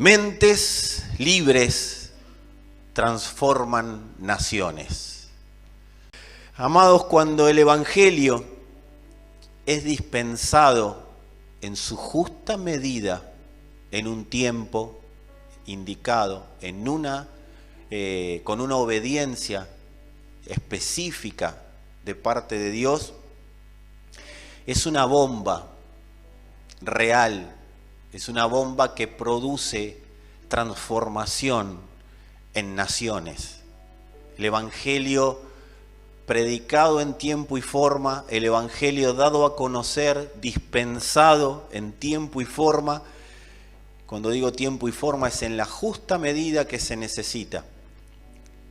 Mentes libres transforman naciones. Amados, cuando el Evangelio es dispensado en su justa medida, en un tiempo indicado, con una obediencia específica de parte de Dios, es una bomba real, es una bomba que produce transformación en naciones. El Evangelio predicado en tiempo y forma, el Evangelio dado a conocer, dispensado en tiempo y forma. Cuando digo tiempo y forma es en la justa medida que se necesita.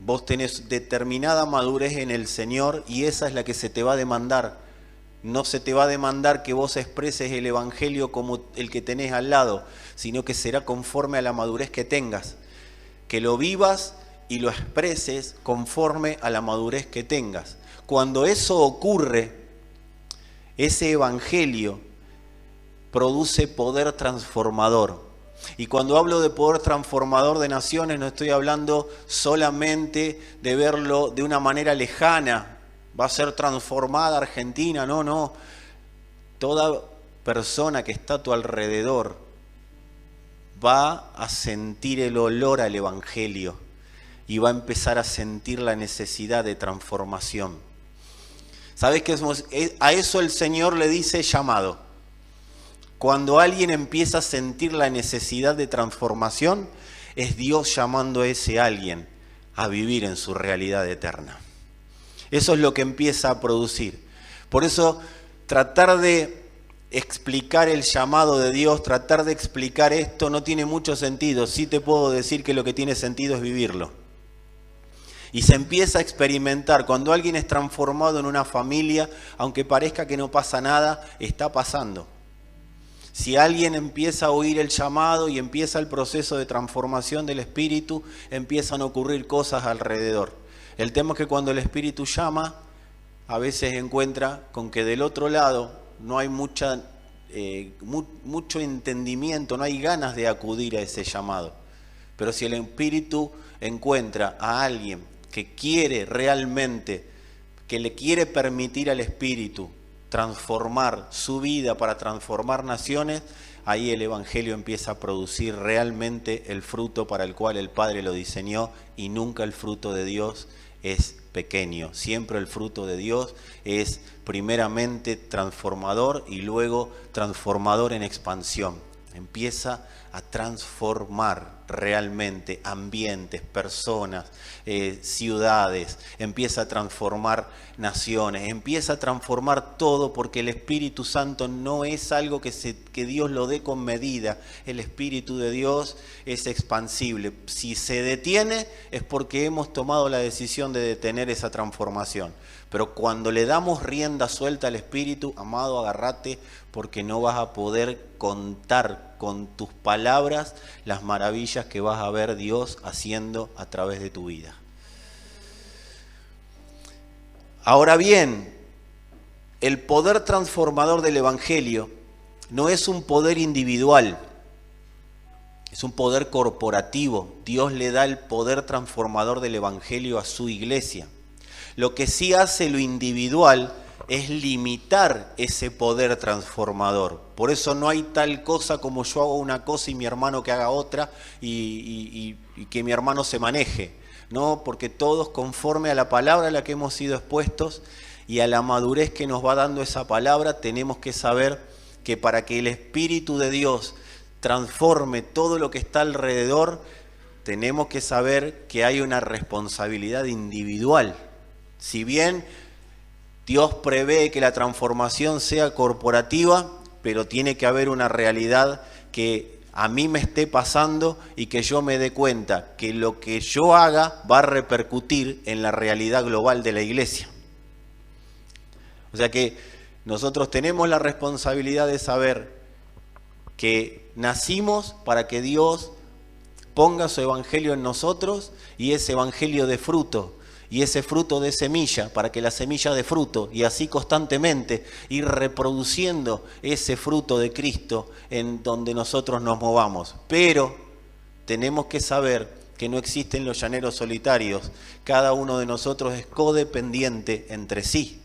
Vos tenés determinada madurez en el Señor y esa es la que se te va a demandar. No se te va a demandar que vos expreses el Evangelio como el que tenés al lado, sino que será conforme a la madurez que tengas. Que lo vivas y lo expreses conforme a la madurez que tengas. Cuando eso ocurre, ese Evangelio produce poder transformador. Y cuando hablo de poder transformador de naciones, no estoy hablando solamente de verlo de una manera lejana. Va a ser transformada Argentina, no. Toda persona que está a tu alrededor va a sentir el olor al Evangelio y va a empezar a sentir la necesidad de transformación. ¿Sabes qué? A eso el Señor le dice llamado. Cuando alguien empieza a sentir la necesidad de transformación, es Dios llamando a ese alguien a vivir en su realidad eterna. Eso es lo que empieza a producir. Por eso, tratar de explicar el llamado de Dios, tratar de explicar esto no tiene mucho sentido. Sí te puedo decir que lo que tiene sentido es vivirlo. Y se empieza a experimentar. Cuando alguien es transformado en una familia, aunque parezca que no pasa nada, está pasando. Si alguien empieza a oír el llamado y empieza el proceso de transformación del espíritu, empiezan a ocurrir cosas alrededor. El tema es que cuando el espíritu llama, a veces encuentra con que del otro lado no hay mucho entendimiento, no hay ganas de acudir a ese llamado. Pero si el espíritu encuentra a alguien que quiere realmente, que le quiere permitir al espíritu transformar su vida para transformar naciones, ahí el Evangelio empieza a producir realmente el fruto para el cual el Padre lo diseñó, y nunca el fruto de Dios es pequeño. Siempre el fruto de Dios es primeramente transformador y luego transformador en expansión. Empieza a transformar realmente ambientes, personas, ciudades, empieza a transformar naciones, empieza a transformar todo, porque el Espíritu Santo no es algo que Dios lo dé con medida. El Espíritu de Dios es expansible. Si se detiene es porque hemos tomado la decisión de detener esa transformación. Pero cuando le damos rienda suelta al Espíritu, amado, agárrate, porque no vas a poder contar con tus palabras las maravillas que vas a ver Dios haciendo a través de tu vida. Ahora bien, el poder transformador del Evangelio no es un poder individual, es un poder corporativo. Dios le da el poder transformador del Evangelio a su iglesia. Lo que sí hace lo individual es limitar ese poder transformador. Por eso no hay tal cosa como yo hago una cosa y mi hermano que haga otra y que mi hermano se maneje. No, porque todos conforme a la palabra a la que hemos sido expuestos y a la madurez que nos va dando esa palabra, tenemos que saber que para que el Espíritu de Dios transforme todo lo que está alrededor, tenemos que saber que hay una responsabilidad individual. Si bien Dios prevé que la transformación sea corporativa, pero tiene que haber una realidad que a mí me esté pasando y que yo me dé cuenta que lo que yo haga va a repercutir en la realidad global de la iglesia. O sea que nosotros tenemos la responsabilidad de saber que nacimos para que Dios ponga su evangelio en nosotros y ese evangelio dé fruto. Y ese fruto de semilla, para que la semilla dé fruto, y así constantemente ir reproduciendo ese fruto de Cristo en donde nosotros nos movamos. Pero tenemos que saber que no existen los llaneros solitarios. Cada uno de nosotros es codependiente entre sí.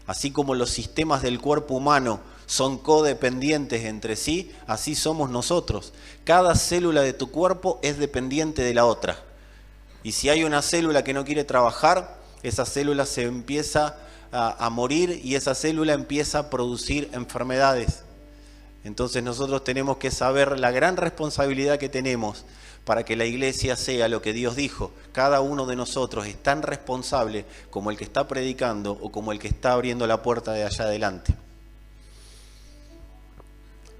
Así como los sistemas del cuerpo humano son codependientes entre sí, así somos nosotros. Cada célula de tu cuerpo es dependiente de la otra. Y si hay una célula que no quiere trabajar, esa célula se empieza a morir y esa célula empieza a producir enfermedades. Entonces nosotros tenemos que saber la gran responsabilidad que tenemos para que la iglesia sea lo que Dios dijo. Cada uno de nosotros es tan responsable como el que está predicando o como el que está abriendo la puerta de allá adelante.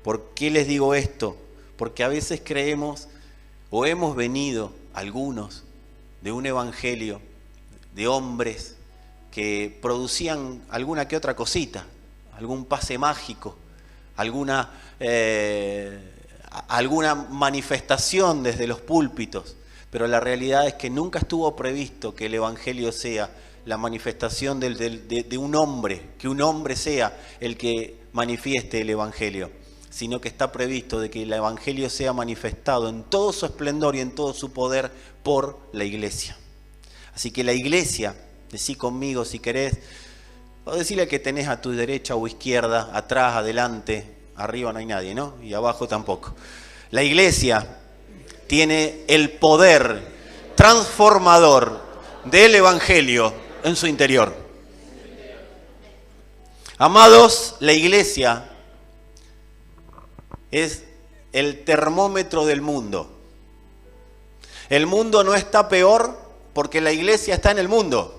¿Por qué les digo esto? Porque a veces creemos o hemos venido algunos de un evangelio de hombres que producían alguna que otra cosita, algún pase mágico, alguna manifestación desde los púlpitos, pero la realidad es que nunca estuvo previsto que el evangelio sea la manifestación de un hombre, que un hombre sea el que manifieste el evangelio, sino que está previsto de que el evangelio sea manifestado en todo su esplendor y en todo su poder por la iglesia. Así que la iglesia, decí conmigo si querés, o decirle que tenés a tu derecha o izquierda, atrás, adelante, arriba no hay nadie, ¿no? Y abajo tampoco. La iglesia tiene el poder transformador del evangelio en su interior. Amados, la iglesia es el termómetro del mundo. El mundo no está peor porque la iglesia está en el mundo.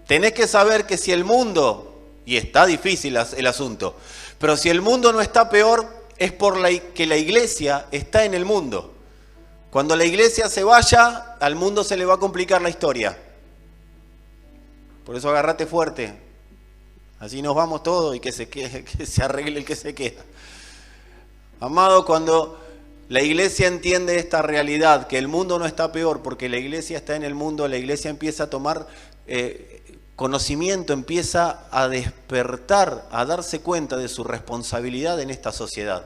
Tenés que saber que si el mundo, y está difícil el asunto, pero si el mundo no está peor es que la iglesia está en el mundo. Cuando la iglesia se vaya, al mundo se le va a complicar la historia. Por eso agárrate fuerte. Así nos vamos todos y que se arregle el que se queda. Amado, cuando la iglesia entiende esta realidad, que el mundo no está peor porque la iglesia está en el mundo, la iglesia empieza a tomar conocimiento, empieza a despertar, a darse cuenta de su responsabilidad en esta sociedad.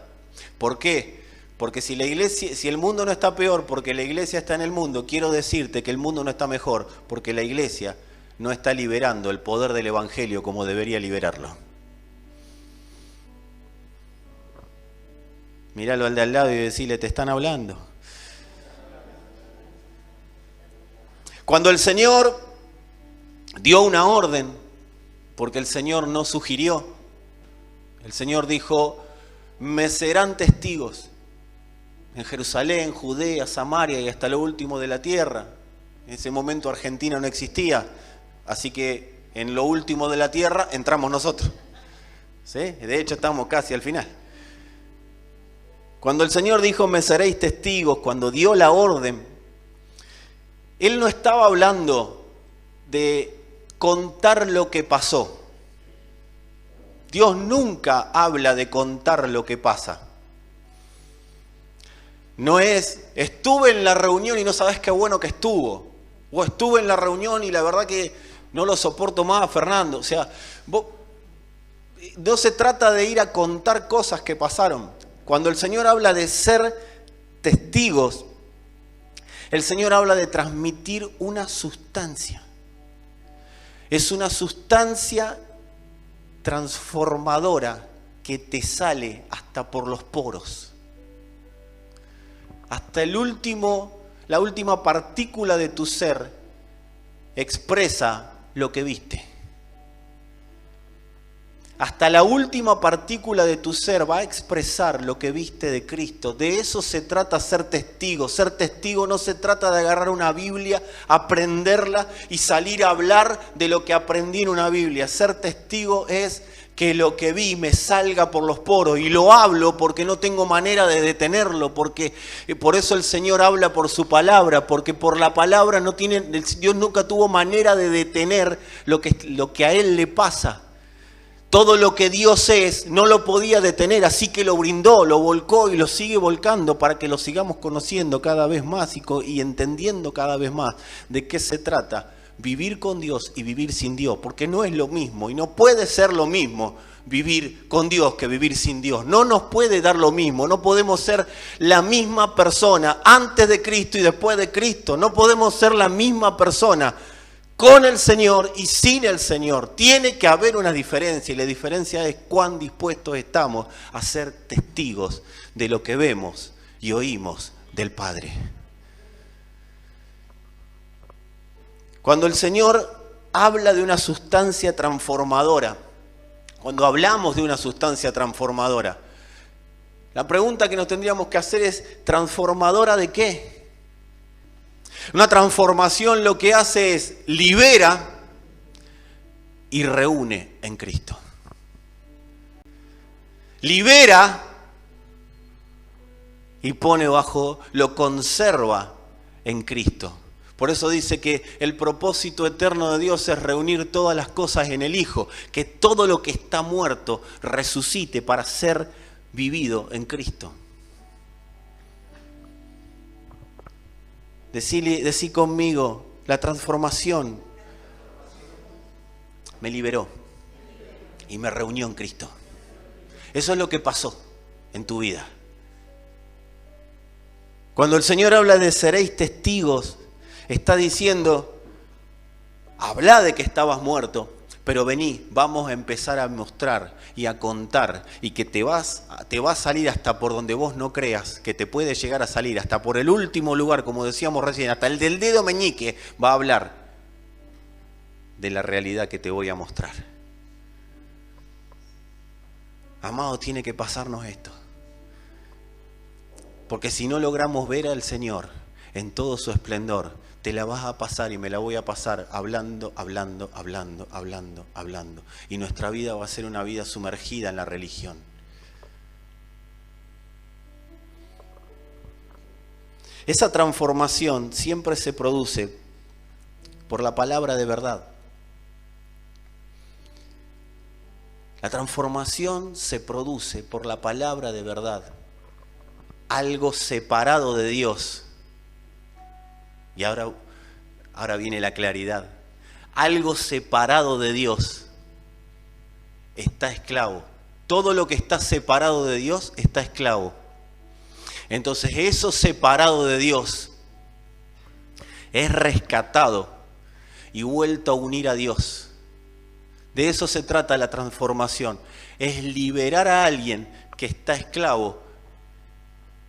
¿Por qué? Porque si el mundo no está peor porque la iglesia está en el mundo, quiero decirte que el mundo no está mejor porque la iglesia no está liberando el poder del evangelio como debería liberarlo. Míralo al de al lado y decirle, te están hablando. Cuando el Señor dio una orden, porque el Señor no sugirió, el Señor dijo, me serán testigos en Jerusalén, Judea, Samaria y hasta lo último de la tierra. En ese momento Argentina no existía, así que en lo último de la tierra entramos nosotros. ¿Sí? De hecho estamos casi al final. Cuando el Señor dijo, me seréis testigos, cuando dio la orden, Él no estaba hablando de contar lo que pasó. Dios nunca habla de contar lo que pasa. No es, estuve en la reunión y no sabes qué bueno que estuvo. O estuve en la reunión y la verdad que no lo soporto más a Fernando. O sea, no se trata de ir a contar cosas que pasaron. Cuando el Señor habla de ser testigos, el Señor habla de transmitir una sustancia. Es una sustancia transformadora que te sale hasta por los poros. Hasta la última partícula de tu ser expresa lo que viste. Hasta la última partícula de tu ser va a expresar lo que viste de Cristo. De eso se trata ser testigo. Ser testigo no se trata de agarrar una Biblia, aprenderla y salir a hablar de lo que aprendí en una Biblia. Ser testigo es que lo que vi me salga por los poros. Y lo hablo porque no tengo manera de detenerlo. Porque por eso el Señor habla por su palabra. Porque por la palabra Dios nunca tuvo manera de detener lo que a Él le pasa. Todo lo que Dios es no lo podía detener, así que lo brindó, lo volcó y lo sigue volcando para que lo sigamos conociendo cada vez más y entendiendo cada vez más de qué se trata vivir con Dios y vivir sin Dios, porque no es lo mismo y no puede ser lo mismo vivir con Dios que vivir sin Dios. No nos puede dar lo mismo, no podemos ser la misma persona antes de Cristo y después de Cristo. No podemos ser la misma persona con el Señor y sin el Señor. Tiene que haber una diferencia, y la diferencia es cuán dispuestos estamos a ser testigos de lo que vemos y oímos del Padre. Cuando el Señor habla de una sustancia transformadora, cuando hablamos de una sustancia transformadora, la pregunta que nos tendríamos que hacer es, ¿transformadora de qué? Una transformación lo que hace es libera y reúne en Cristo. Libera y pone bajo, lo conserva en Cristo. Por eso dice que el propósito eterno de Dios es reunir todas las cosas en el Hijo, que todo lo que está muerto resucite para ser vivido en Cristo. Decí conmigo, la transformación me liberó y me reunió en Cristo. Eso es lo que pasó en tu vida. Cuando el Señor habla de seréis testigos, está diciendo, habla de que estabas muerto, pero vení, vamos a empezar a mostrar y a contar, y que te va a salir hasta por donde vos no creas, que te puede llegar a salir, hasta por el último lugar, como decíamos recién, hasta el del dedo meñique, va a hablar de la realidad que te voy a mostrar. Amado, tiene que pasarnos esto. Porque si no logramos ver al Señor en todo su esplendor, te la vas a pasar y me la voy a pasar hablando. Y nuestra vida va a ser una vida sumergida en la religión. Esa transformación siempre se produce por la palabra de verdad. La transformación se produce por la palabra de verdad. Algo separado de Dios. Y ahora viene la claridad. Algo separado de Dios está esclavo. Todo lo que está separado de Dios está esclavo. Entonces eso separado de Dios es rescatado y vuelto a unir a Dios. De eso se trata la transformación. Es liberar a alguien que está esclavo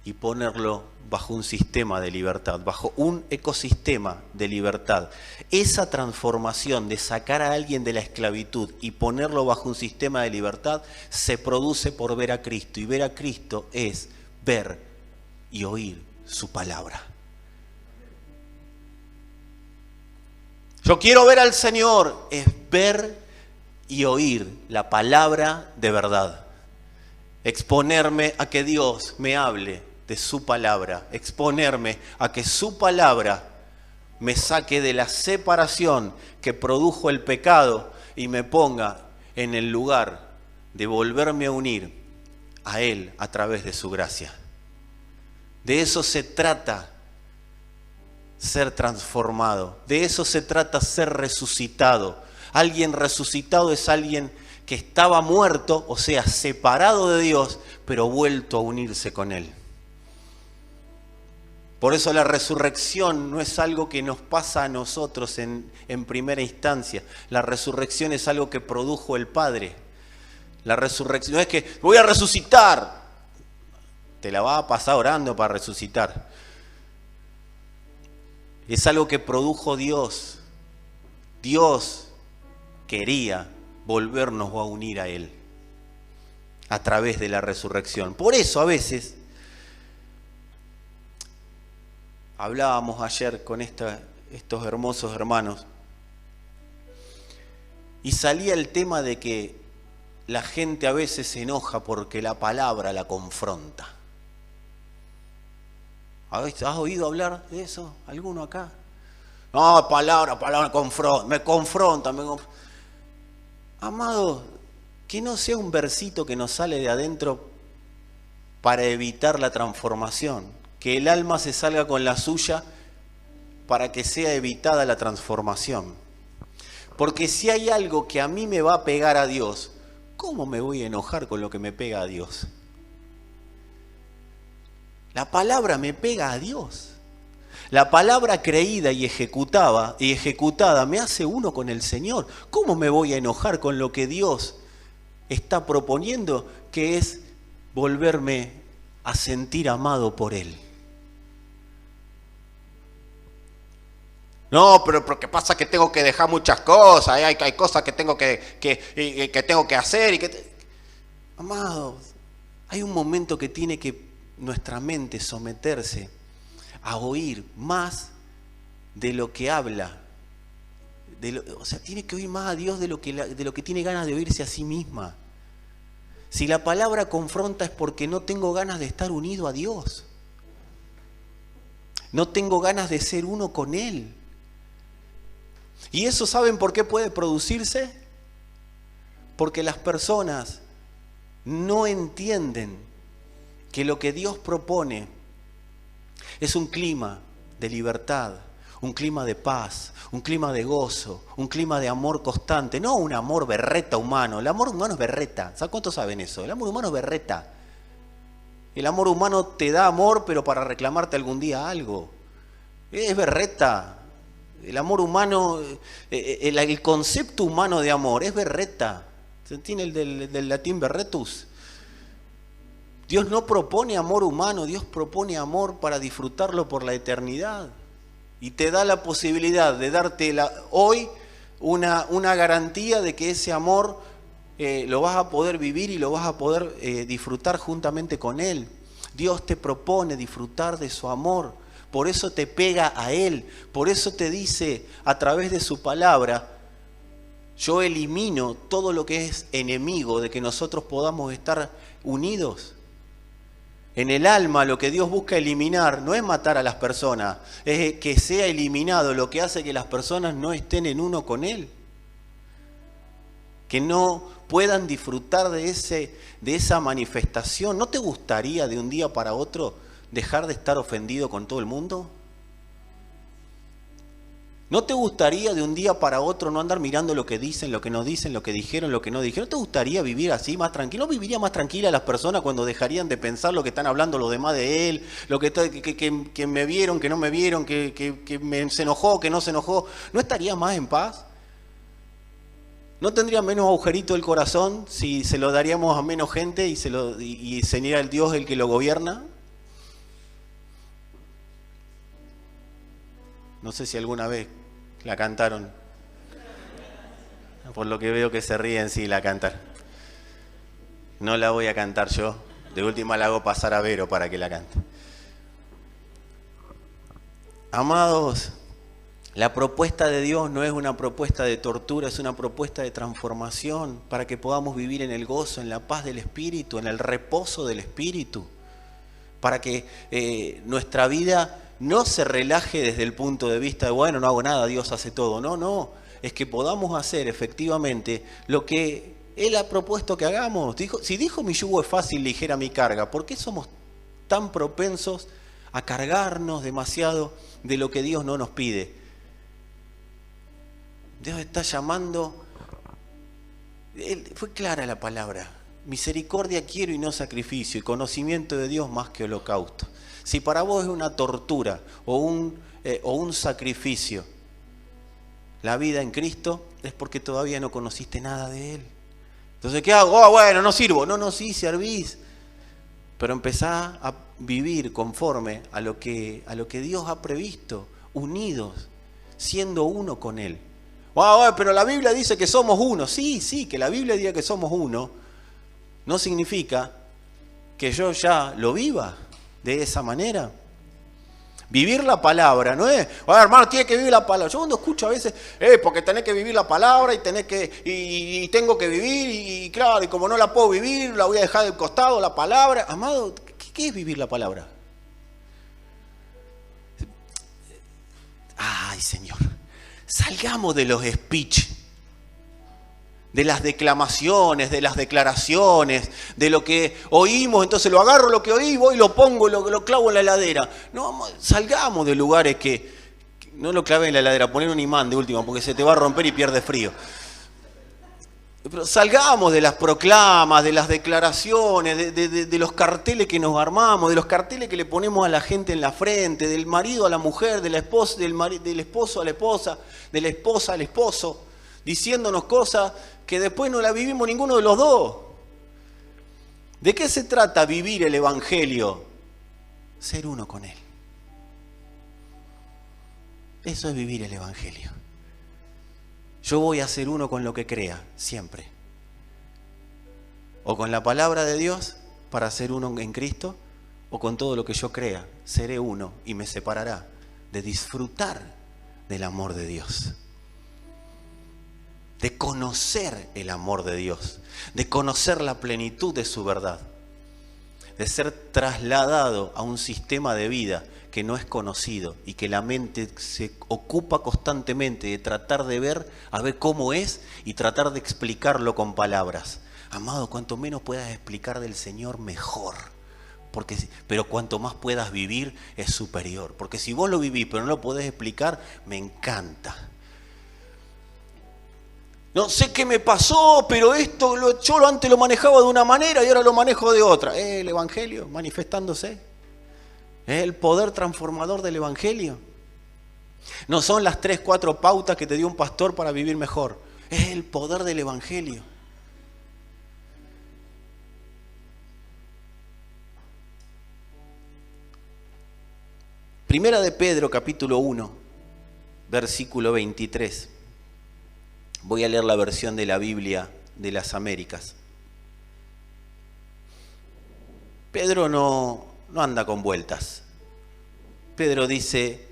y ponerlo bajo un sistema de libertad, bajo un ecosistema de libertad. Esa transformación de sacar a alguien de la esclavitud y ponerlo bajo un sistema de libertad se produce por ver a Cristo. Y ver a Cristo es ver y oír su palabra. Yo quiero ver al Señor, es ver y oír la palabra de verdad. Exponerme a que Dios me hable de su palabra, exponerme a que su palabra me saque de la separación que produjo el pecado y me ponga en el lugar de volverme a unir a Él a través de su gracia. De eso se trata ser transformado, de eso se trata ser resucitado. Alguien resucitado es alguien que estaba muerto, o sea, separado de Dios, pero vuelto a unirse con Él. Por eso la resurrección no es algo que nos pasa a nosotros en primera instancia. La resurrección es algo que produjo el Padre. La resurrección no es que voy a resucitar. Te la vas a pasar orando para resucitar. Es algo que produjo Dios. Dios quería volvernos a unir a Él a través de la resurrección. Por eso a veces hablábamos ayer con estos hermosos hermanos y salía el tema de que la gente a veces se enoja porque la palabra la confronta. ¿Has oído hablar de eso? ¿Alguno acá? No, palabra me confronta. Amado, que no sea un versito que nos sale de adentro para evitar la transformación. Que el alma se salga con la suya para que sea evitada la transformación. Porque si hay algo que a mí me va a pegar a Dios, ¿cómo me voy a enojar con lo que me pega a Dios? La palabra me pega a Dios. La palabra creída y ejecutada me hace uno con el Señor. ¿Cómo me voy a enojar con lo que Dios está proponiendo, que es volverme a sentir amado por Él? No, pero ¿qué pasa? Que tengo que dejar muchas cosas, hay cosas que tengo que tengo que hacer. Amados, hay un momento que tiene que nuestra mente someterse a oír más de lo que habla. O sea, tiene que oír más a Dios de lo que tiene ganas de oírse a sí misma. Si la palabra confronta es porque no tengo ganas de estar unido a Dios. No tengo ganas de ser uno con Él. ¿Y eso saben por qué puede producirse? Porque las personas no entienden que lo que Dios propone es un clima de libertad, un clima de paz, un clima de gozo, un clima de amor constante, no un amor berreta humano. El amor humano es berreta. ¿Saben cuántos saben eso? El amor humano es berreta. El amor humano te da amor, pero para reclamarte algún día algo. Es berreta. El amor humano, el concepto humano de amor es berreta. ¿Se entiende el del latín berretus? Dios no propone amor humano, Dios propone amor para disfrutarlo por la eternidad. Y te da la posibilidad de darte hoy una garantía de que ese amor lo vas a poder vivir y lo vas a poder disfrutar juntamente con Él. Dios te propone disfrutar de su amor, por eso te pega a Él, por eso te dice a través de su palabra: yo elimino todo lo que es enemigo de que nosotros podamos estar unidos. En el alma lo que Dios busca eliminar no es matar a las personas, es que sea eliminado lo que hace que las personas no estén en uno con Él. Que no puedan disfrutar de esa manifestación. ¿No te gustaría de un día para otro dejar de estar ofendido con todo el mundo? ¿No te gustaría de un día para otro no andar mirando lo que dicen, lo que no dicen, lo que dijeron, lo que no dijeron? ¿No te gustaría vivir así más tranquilo? ¿No viviría más tranquila las personas cuando dejarían de pensar lo que están hablando los demás de él, lo que me vieron, que no me vieron, que se enojó, que no se enojó? ¿No estaría más en paz? ¿No tendría menos agujerito el corazón si se lo daríamos a menos gente y sería el Dios el que lo gobierna? No sé si alguna vez la cantaron. Por lo que veo que se ríen, sí, la cantan. No la voy a cantar yo. De última la hago pasar a Vero para que la cante. Amados, la propuesta de Dios no es una propuesta de tortura, es una propuesta de transformación para que podamos vivir en el gozo, en la paz del Espíritu, en el reposo del Espíritu. Para que nuestra vida no se relaje desde el punto de vista de, bueno, no hago nada, Dios hace todo. No, es que podamos hacer efectivamente lo que Él ha propuesto que hagamos. Si dijo mi yugo es fácil, ligera mi carga, ¿por qué somos tan propensos a cargarnos demasiado de lo que Dios no nos pide? Dios está llamando, fue clara la palabra: misericordia quiero y no sacrificio, y conocimiento de Dios más que holocausto. Si para vos es una tortura o un sacrificio la vida en Cristo, es porque todavía no conociste nada de Él. Entonces, ¿qué hago? Oh, bueno, no sirvo. No, sí, servís. Pero empezá a vivir conforme a lo que Dios ha previsto, unidos, siendo uno con Él. Oh, pero la Biblia dice que somos uno. Sí, que la Biblia diga que somos uno no significa que yo ya lo viva de esa manera. Vivir la palabra no es, hermano, tiene que vivir la palabra. Yo cuando escucho a veces, porque tenés que vivir la palabra y tengo que vivir, y claro, y como no la puedo vivir, la voy a dejar de costado, la palabra. Amado, ¿qué es vivir la palabra? Ay, Señor, salgamos de los speech, de las declamaciones, de las declaraciones, de lo que oímos, entonces lo agarro lo que oí, voy, lo pongo, lo clavo en la heladera. No, salgamos de lugares que no lo clave en la heladera, poner un imán de última, porque se te va a romper y pierde frío. Pero salgamos de las proclamas, de las declaraciones, de los carteles que nos armamos, de los carteles que le ponemos a la gente en la frente, del marido a la mujer, del esposo a la esposa, de la esposa al esposo, diciéndonos cosas que después no la vivimos ninguno de los dos. ¿De qué se trata vivir el Evangelio? Ser uno con Él. Eso es vivir el Evangelio. Yo voy a ser uno con lo que crea, siempre. O con la palabra de Dios, para ser uno en Cristo, o con todo lo que yo crea. Seré uno y me separará de disfrutar del amor de Dios. De conocer el amor de Dios. De conocer la plenitud de su verdad. De ser trasladado a un sistema de vida que no es conocido y que la mente se ocupa constantemente de tratar de ver, a ver cómo es y tratar de explicarlo con palabras. Amado, cuanto menos puedas explicar del Señor, mejor. Pero cuanto más puedas vivir, es superior. Porque si vos lo vivís pero no lo podés explicar, me encanta. No sé qué me pasó, pero yo antes lo manejaba de una manera y ahora lo manejo de otra. El Evangelio manifestándose. Es el poder transformador del Evangelio. No son las 3, 4 pautas que te dio un pastor para vivir mejor. Es el poder del Evangelio. Primera de Pedro, capítulo 1, versículo 23. Voy a leer la versión de la Biblia de las Américas. Pedro no anda con vueltas. Pedro dice,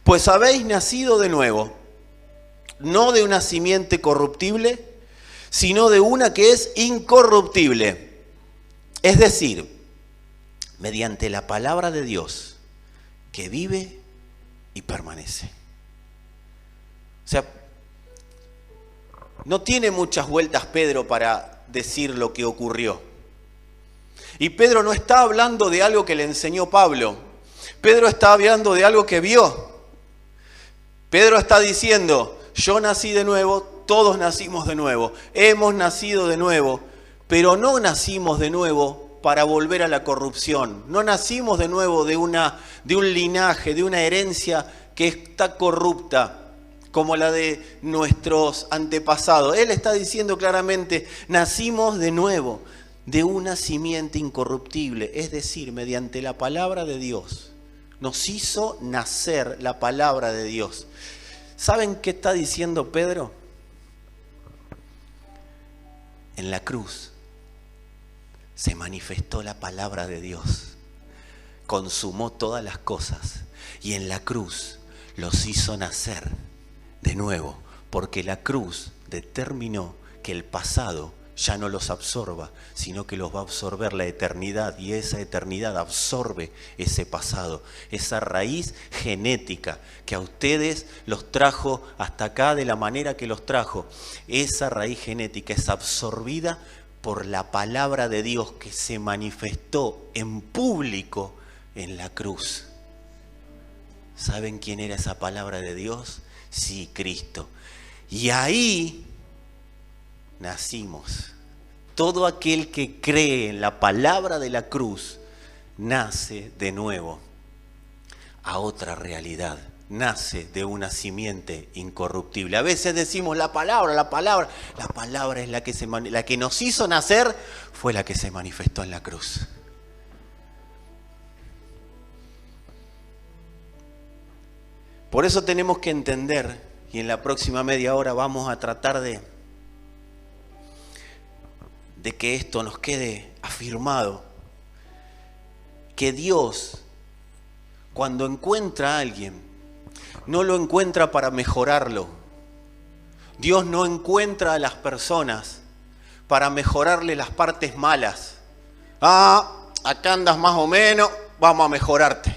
pues habéis nacido de nuevo, no de una simiente corruptible, sino de una que es incorruptible. Es decir, mediante la palabra de Dios, que vive y permanece. O sea, no tiene muchas vueltas Pedro para decir lo que ocurrió. Y Pedro no está hablando de algo que le enseñó Pablo. Pedro está hablando de algo que vio. Pedro está diciendo, yo nací de nuevo, todos nacimos de nuevo, hemos nacido de nuevo, pero no nacimos de nuevo para volver a la corrupción. No nacimos de nuevo de un linaje, de una herencia que está corrupta, como la de nuestros antepasados. Él está diciendo claramente, nacimos de nuevo, de una simiente incorruptible, es decir, mediante la palabra de Dios. Nos hizo nacer la palabra de Dios. ¿Saben qué está diciendo Pedro? En la cruz se manifestó la palabra de Dios. Consumó todas las cosas y en la cruz los hizo nacer de nuevo, porque la cruz determinó que el pasado ya no los absorba, sino que los va a absorber la eternidad, y esa eternidad absorbe ese pasado, esa raíz genética que a ustedes los trajo hasta acá de la manera que los trajo. Esa raíz genética es absorbida por la palabra de Dios que se manifestó en público en la cruz. ¿Saben quién era esa palabra de Dios? Sí, Cristo. Y ahí nacimos. Todo aquel que cree en la palabra de la cruz nace de nuevo a otra realidad. Nace de una simiente incorruptible. A veces decimos la palabra es la que nos hizo nacer, fue la que se manifestó en la cruz. Por eso tenemos que entender, y en la próxima media hora vamos a tratar de que esto nos quede afirmado, que Dios, cuando encuentra a alguien, no lo encuentra para mejorarlo. Dios no encuentra a las personas para mejorarle las partes malas. Acá andas más o menos, vamos a mejorarte.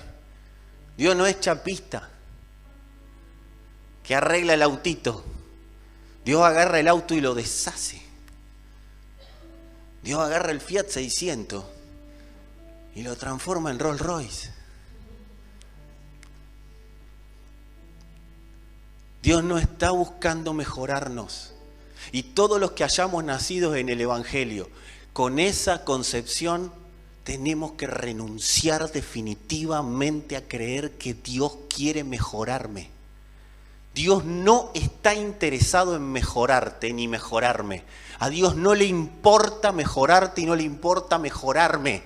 Dios no es chapista que arregla el autito. Dios agarra el auto y lo deshace. Dios agarra el Fiat 600 y lo transforma en Rolls Royce. Dios no está buscando mejorarnos. Y todos los que hayamos nacido en el Evangelio, con esa concepción, tenemos que renunciar definitivamente a creer que Dios quiere mejorarme. Dios no está interesado en mejorarte ni mejorarme. A Dios no le importa mejorarte y no le importa mejorarme.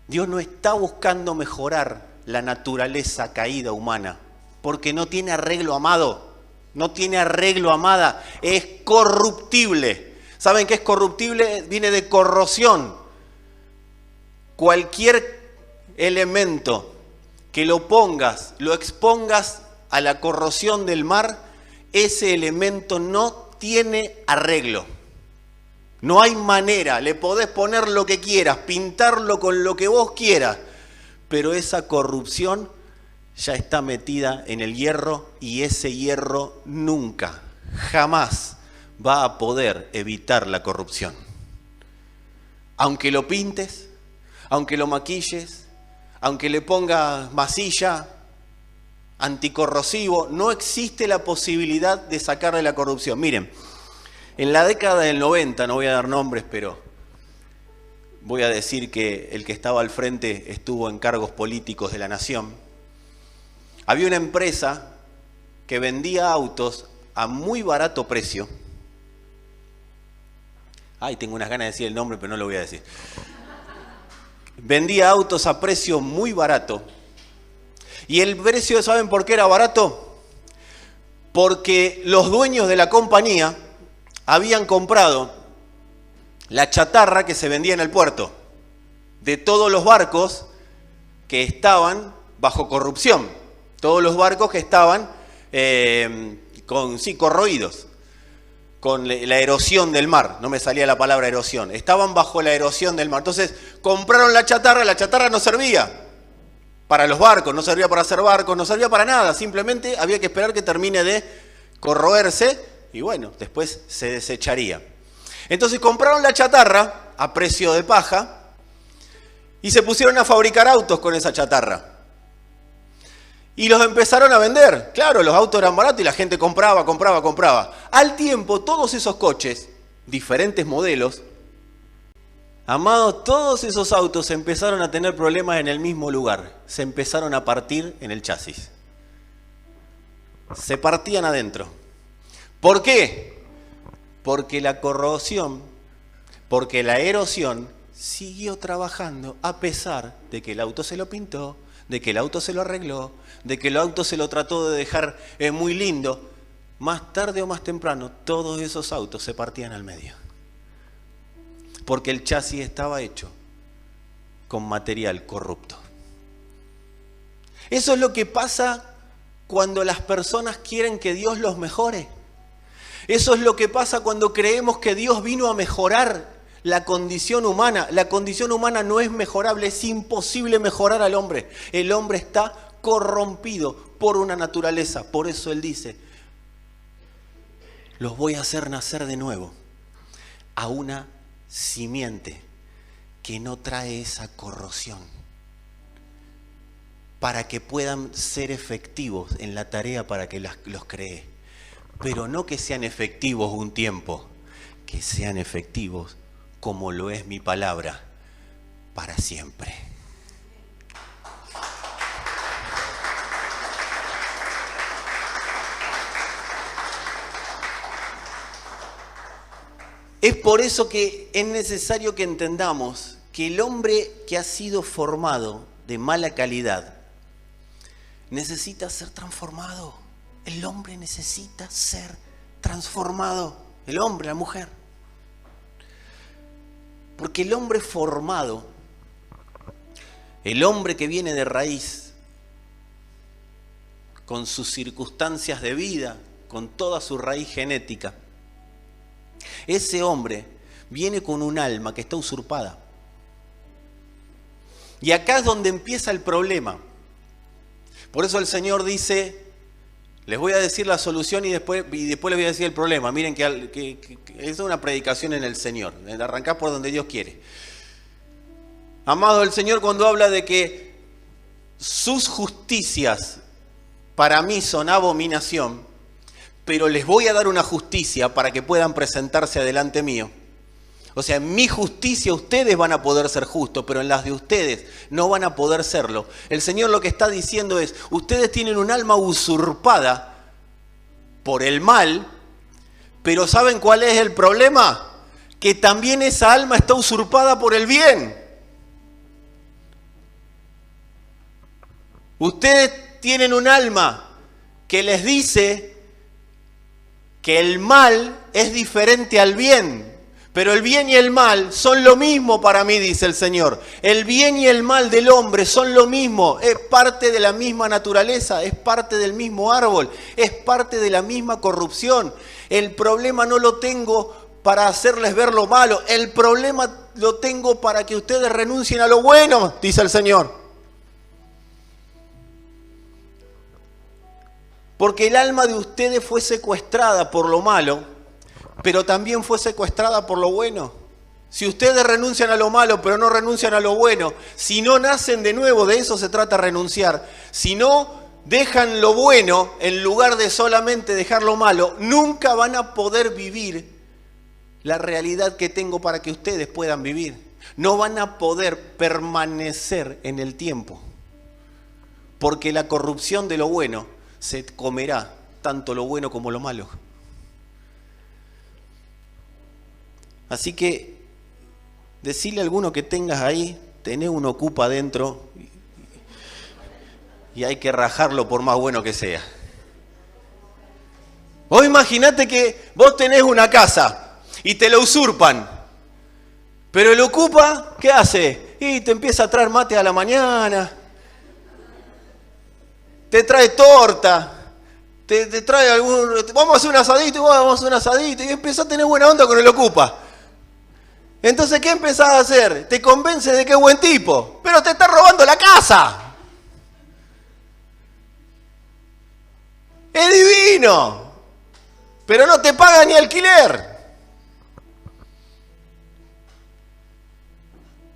Dios no está buscando mejorar la naturaleza caída humana, porque no tiene arreglo, amado. No tiene arreglo, amada. Es corruptible. ¿Saben qué es corruptible? Viene de corrosión. Cualquier elemento que lo pongas, lo expongas a la corrosión del mar, ese elemento no tiene arreglo. No hay manera, le podés poner lo que quieras, pintarlo con lo que vos quieras, pero esa corrupción ya está metida en el hierro y ese hierro nunca, jamás va a poder evitar la corrupción. Aunque lo pintes, aunque lo maquilles, aunque le pongas masilla, anticorrosivo, no existe la posibilidad de sacarle la corrupción. Miren, en la década del 90, no voy a dar nombres, pero voy a decir que el que estaba al frente estuvo en cargos políticos de la nación. Había una empresa que vendía autos a muy barato precio. Ay, tengo unas ganas de decir el nombre, pero no lo voy a decir. Vendía autos a precio muy barato. ¿Y el precio, saben por qué era barato? Porque los dueños de la compañía habían comprado la chatarra que se vendía en el puerto de todos los barcos que estaban bajo corrupción, todos los barcos que estaban corroídos, con la erosión del mar. No me salía la palabra erosión. Estaban bajo la erosión del mar. Entonces compraron la chatarra no servía para los barcos, no servía para hacer barcos, no servía para nada. Simplemente había que esperar que termine de corroerse y bueno, después se desecharía. Entonces compraron la chatarra a precio de paja y se pusieron a fabricar autos con esa chatarra. Y los empezaron a vender. Claro, los autos eran baratos y la gente compraba. Al tiempo, todos esos coches, diferentes modelos, amados, todos esos autos empezaron a tener problemas en el mismo lugar. Se empezaron a partir en el chasis. Se partían adentro. ¿Por qué? Porque la corrosión, porque la erosión siguió trabajando a pesar de que el auto se lo pintó, de que el auto se lo arregló, de que el auto se lo trató de dejar muy lindo. Más tarde o más temprano, todos esos autos se partían al medio. Porque el chasis estaba hecho con material corrupto. Eso es lo que pasa cuando las personas quieren que Dios los mejore. Eso es lo que pasa cuando creemos que Dios vino a mejorar la condición humana. La condición humana no es mejorable, es imposible mejorar al hombre. El hombre está corrompido por una naturaleza. Por eso Él dice, los voy a hacer nacer de nuevo a una simiente que no trae esa corrosión, para que puedan ser efectivos en la tarea para que los cree. Pero no que sean efectivos un tiempo, que sean efectivos como lo es mi palabra, para siempre. Es por eso que es necesario que entendamos que el hombre que ha sido formado de mala calidad necesita ser transformado. El hombre necesita ser transformado. El hombre, la mujer. Porque el hombre formado, el hombre que viene de raíz, con sus circunstancias de vida, con toda su raíz genética, ese hombre viene con un alma que está usurpada. Y acá es donde empieza el problema. Por eso el Señor dice, les voy a decir la solución y después les voy a decir el problema. Miren que es una predicación en el Señor. Arrancás por donde Dios quiere. Amado, el Señor cuando habla de que sus justicias para mí son abominación, pero les voy a dar una justicia para que puedan presentarse delante mío. O sea, en mi justicia ustedes van a poder ser justos, pero en las de ustedes no van a poder serlo. El Señor lo que está diciendo es, ustedes tienen un alma usurpada por el mal, pero ¿saben cuál es el problema? Que también esa alma está usurpada por el bien. Ustedes tienen un alma que les dice que el mal es diferente al bien. Pero el bien y el mal son lo mismo para mí, dice el Señor. El bien y el mal del hombre son lo mismo. Es parte de la misma naturaleza, es parte del mismo árbol, es parte de la misma corrupción. El problema no lo tengo para hacerles ver lo malo. El problema lo tengo para que ustedes renuncien a lo bueno, dice el Señor. Porque el alma de ustedes fue secuestrada por lo malo, pero también fue secuestrada por lo bueno. Si ustedes renuncian a lo malo, pero no renuncian a lo bueno, si no nacen de nuevo, de eso se trata renunciar. Si no dejan lo bueno en lugar de solamente dejar lo malo, nunca van a poder vivir la realidad que tengo para que ustedes puedan vivir. No van a poder permanecer en el tiempo, porque la corrupción de lo bueno se comerá tanto lo bueno como lo malo. Así que, decirle a alguno que tengas ahí, tenés un ocupa adentro y hay que rajarlo por más bueno que sea. Vos imaginate que vos tenés una casa y te la usurpan, pero el ocupa, ¿qué hace? Y te empieza a traer mate a la mañana, te trae torta, te trae algún... Vamos a hacer un asadito, vamos a hacer un asadito, y empezás a tener buena onda con el ocupa. Entonces, ¿qué empezás a hacer? Te convence de que es buen tipo, pero te está robando la casa. Es divino, pero no te paga ni alquiler.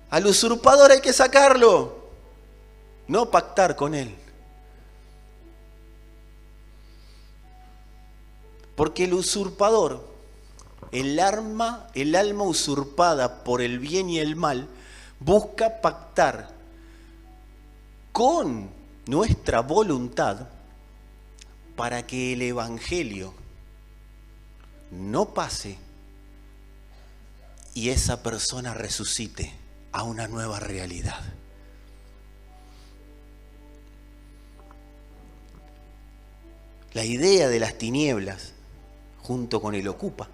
Al usurpador hay que sacarlo, no pactar con él. Porque el usurpador, el alma usurpada por el bien y el mal, busca pactar con nuestra voluntad para que el evangelio no pase y esa persona resucite a una nueva realidad. La idea de las tinieblas junto con el ocupa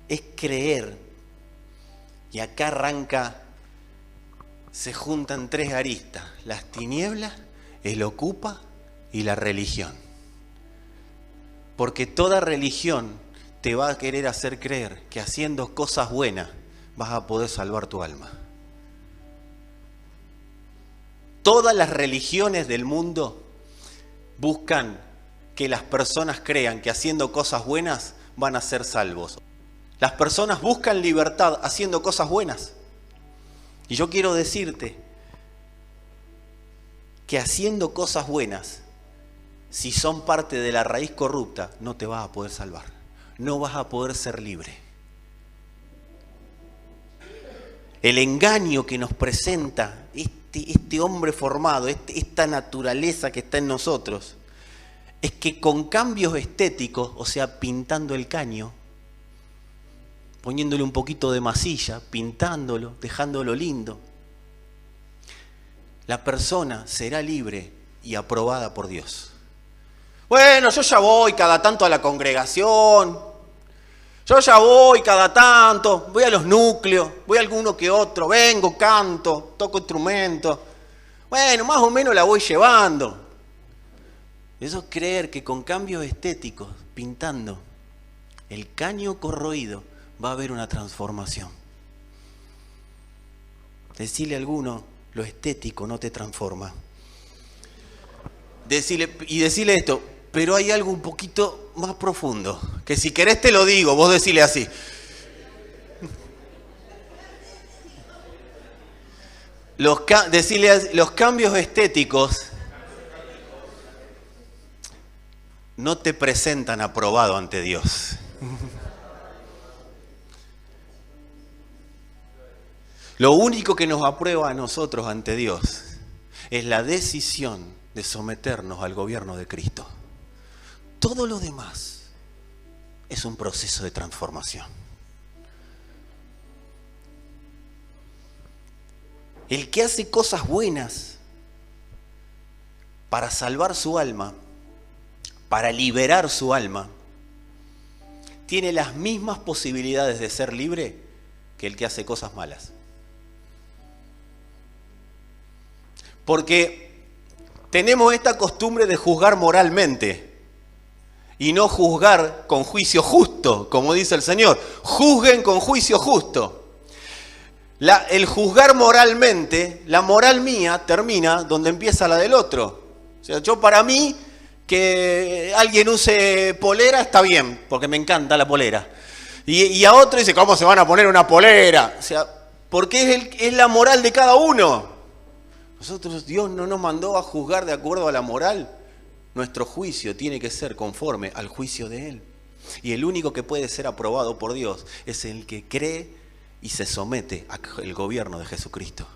es creer, y acá se juntan tres aristas: las tinieblas, el ocupa y la religión. Porque toda religión te va a querer hacer creer que haciendo cosas buenas vas a poder salvar tu alma. Todas las religiones del mundo buscan que las personas crean que haciendo cosas buenas van a ser salvos. Las personas buscan libertad haciendo cosas buenas. Y yo quiero decirte que haciendo cosas buenas, si son parte de la raíz corrupta, no te vas a poder salvar. No vas a poder ser libre. El engaño que nos presenta este hombre formado, esta naturaleza que está en nosotros, es que con cambios estéticos, o sea, pintando el caño, poniéndole un poquito de masilla, pintándolo, dejándolo lindo, la persona será libre y aprobada por Dios. Bueno, yo ya voy cada tanto a la congregación, yo ya voy cada tanto, voy a los núcleos, voy a alguno que otro, vengo, canto, toco instrumento. Bueno, más o menos la voy llevando. Eso es creer que con cambios estéticos, pintando el caño corroído, va a haber una transformación. Decirle a alguno, lo estético no te transforma. Decirle esto, pero hay algo un poquito más profundo, que si querés te lo digo, vos decile así. Decirle, los cambios estéticos no te presentan aprobado ante Dios. Lo único que nos aprueba a nosotros ante Dios es la decisión de someternos al gobierno de Cristo. Todo lo demás es un proceso de transformación. El que hace cosas buenas para salvar su alma, para liberar su alma, tiene las mismas posibilidades de ser libre que el que hace cosas malas. Porque tenemos esta costumbre de juzgar moralmente y no juzgar con juicio justo, como dice el Señor. Juzguen con juicio justo. El juzgar moralmente, la moral mía termina donde empieza la del otro. O sea, yo para mí, que alguien use polera está bien, porque me encanta la polera. Y a otro dice, ¿cómo se van a poner una polera? O sea, porque es la moral de cada uno. Nosotros, Dios no nos mandó a juzgar de acuerdo a la moral. Nuestro juicio tiene que ser conforme al juicio de Él. Y el único que puede ser aprobado por Dios es el que cree y se somete al gobierno de Jesucristo.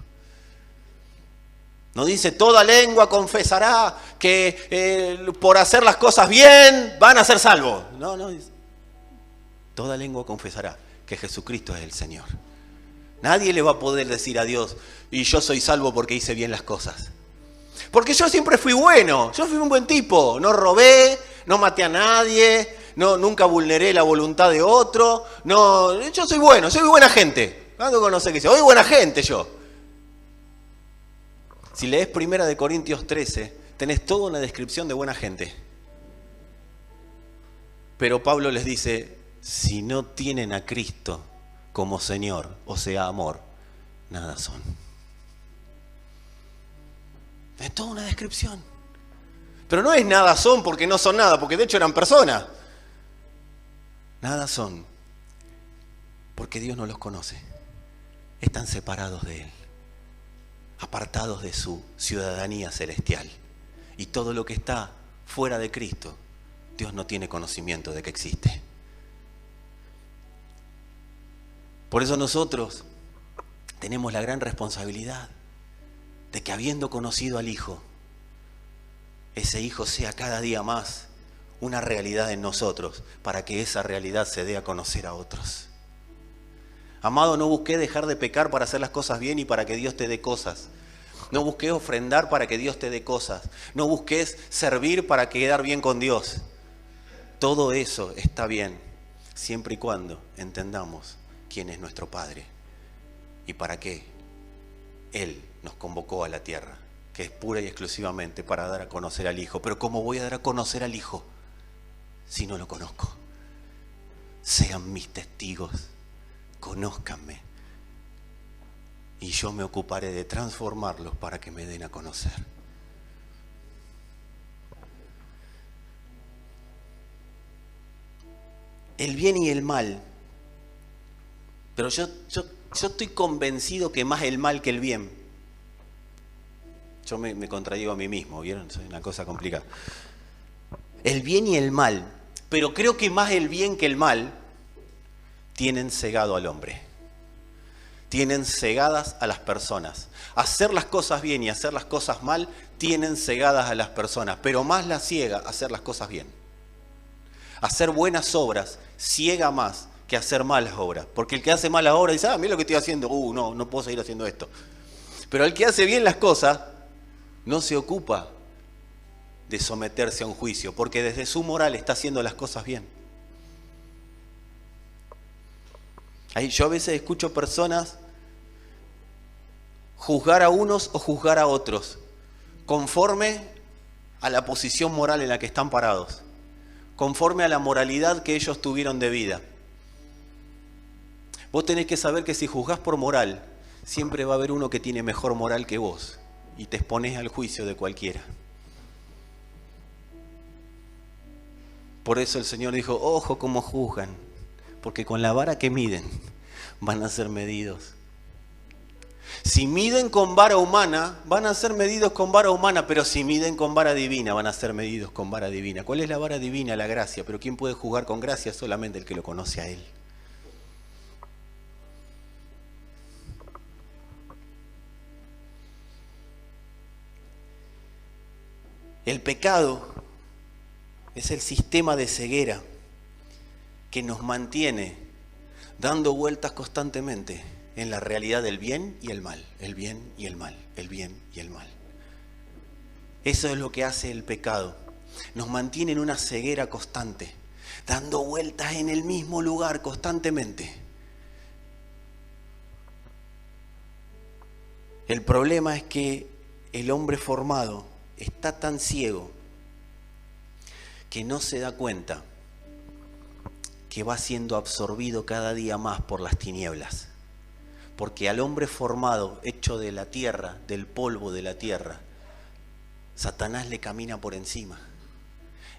No dice, toda lengua confesará que por hacer las cosas bien van a ser salvos. No, dice, toda lengua confesará que Jesucristo es el Señor. Nadie le va a poder decir a Dios, y yo soy salvo porque hice bien las cosas. Porque yo siempre fui bueno, yo fui un buen tipo, no robé, no maté a nadie, nunca vulneré la voluntad de otro, yo soy bueno, soy buena gente. ¿Cuándo conoce que soy buena gente yo? Si lees 1 Corintios 13, tenés toda una descripción de buena gente. Pero Pablo les dice, si no tienen a Cristo como Señor, o sea, amor, nada son. Es toda una descripción. Pero no es nada son porque no son nada, porque de hecho eran personas. Nada son porque Dios no los conoce. Están separados de Él, apartados de su ciudadanía celestial. Y todo lo que está fuera de Cristo, Dios no tiene conocimiento de que existe. Por eso nosotros tenemos la gran responsabilidad de que habiendo conocido al Hijo, ese Hijo sea cada día más una realidad en nosotros, para que esa realidad se dé a conocer a otros. Amado, no busqué dejar de pecar para hacer las cosas bien y para que Dios te dé cosas. No busqué ofrendar para que Dios te dé cosas. No busques servir para quedar bien con Dios. Todo eso está bien, siempre y cuando entendamos quién es nuestro Padre y para qué Él nos convocó a la tierra, que es pura y exclusivamente para dar a conocer al Hijo. Pero ¿cómo voy a dar a conocer al Hijo si no lo conozco? Sean mis testigos, conózcanme, y yo me ocuparé de transformarlos para que me den a conocer. El bien y el mal, pero yo estoy convencido que más el mal que el bien. Yo me contradigo a mí mismo, ¿vieron? Soy una cosa complicada. El bien y el mal, pero creo que más el bien que el mal tienen cegado al hombre. Tienen cegadas a las personas. Hacer las cosas bien y hacer las cosas mal tienen cegadas a las personas, pero más las ciega hacer las cosas bien. Hacer buenas obras ciega más que hacer malas obras. Porque el que hace malas obras dice, mira lo que estoy haciendo, no puedo seguir haciendo esto. Pero el que hace bien las cosas no se ocupa de someterse a un juicio, porque desde su moral está haciendo las cosas bien. Yo a veces escucho personas juzgar a unos o juzgar a otros, conforme a la posición moral en la que están parados, conforme a la moralidad que ellos tuvieron de vida. Vos tenés que saber que si juzgás por moral, siempre va a haber uno que tiene mejor moral que vos, y te exponés al juicio de cualquiera. Por eso el Señor dijo, ojo cómo juzgan, porque con la vara que miden van a ser medidos. Si miden con vara humana, van a ser medidos con vara humana, pero si miden con vara divina, van a ser medidos con vara divina. ¿Cuál es la vara divina? La gracia. Pero ¿quién puede jugar con gracia? Solamente el que lo conoce a Él. El pecado es el sistema de ceguera que nos mantiene dando vueltas constantemente en la realidad del bien y el mal, el bien y el mal, el bien y el mal. Eso es lo que hace el pecado. Nos mantiene en una ceguera constante, dando vueltas en el mismo lugar constantemente. El problema es que el hombre formado está tan ciego que no se da cuenta que va siendo absorbido cada día más por las tinieblas. Porque al hombre formado, hecho de la tierra, del polvo de la tierra, Satanás le camina por encima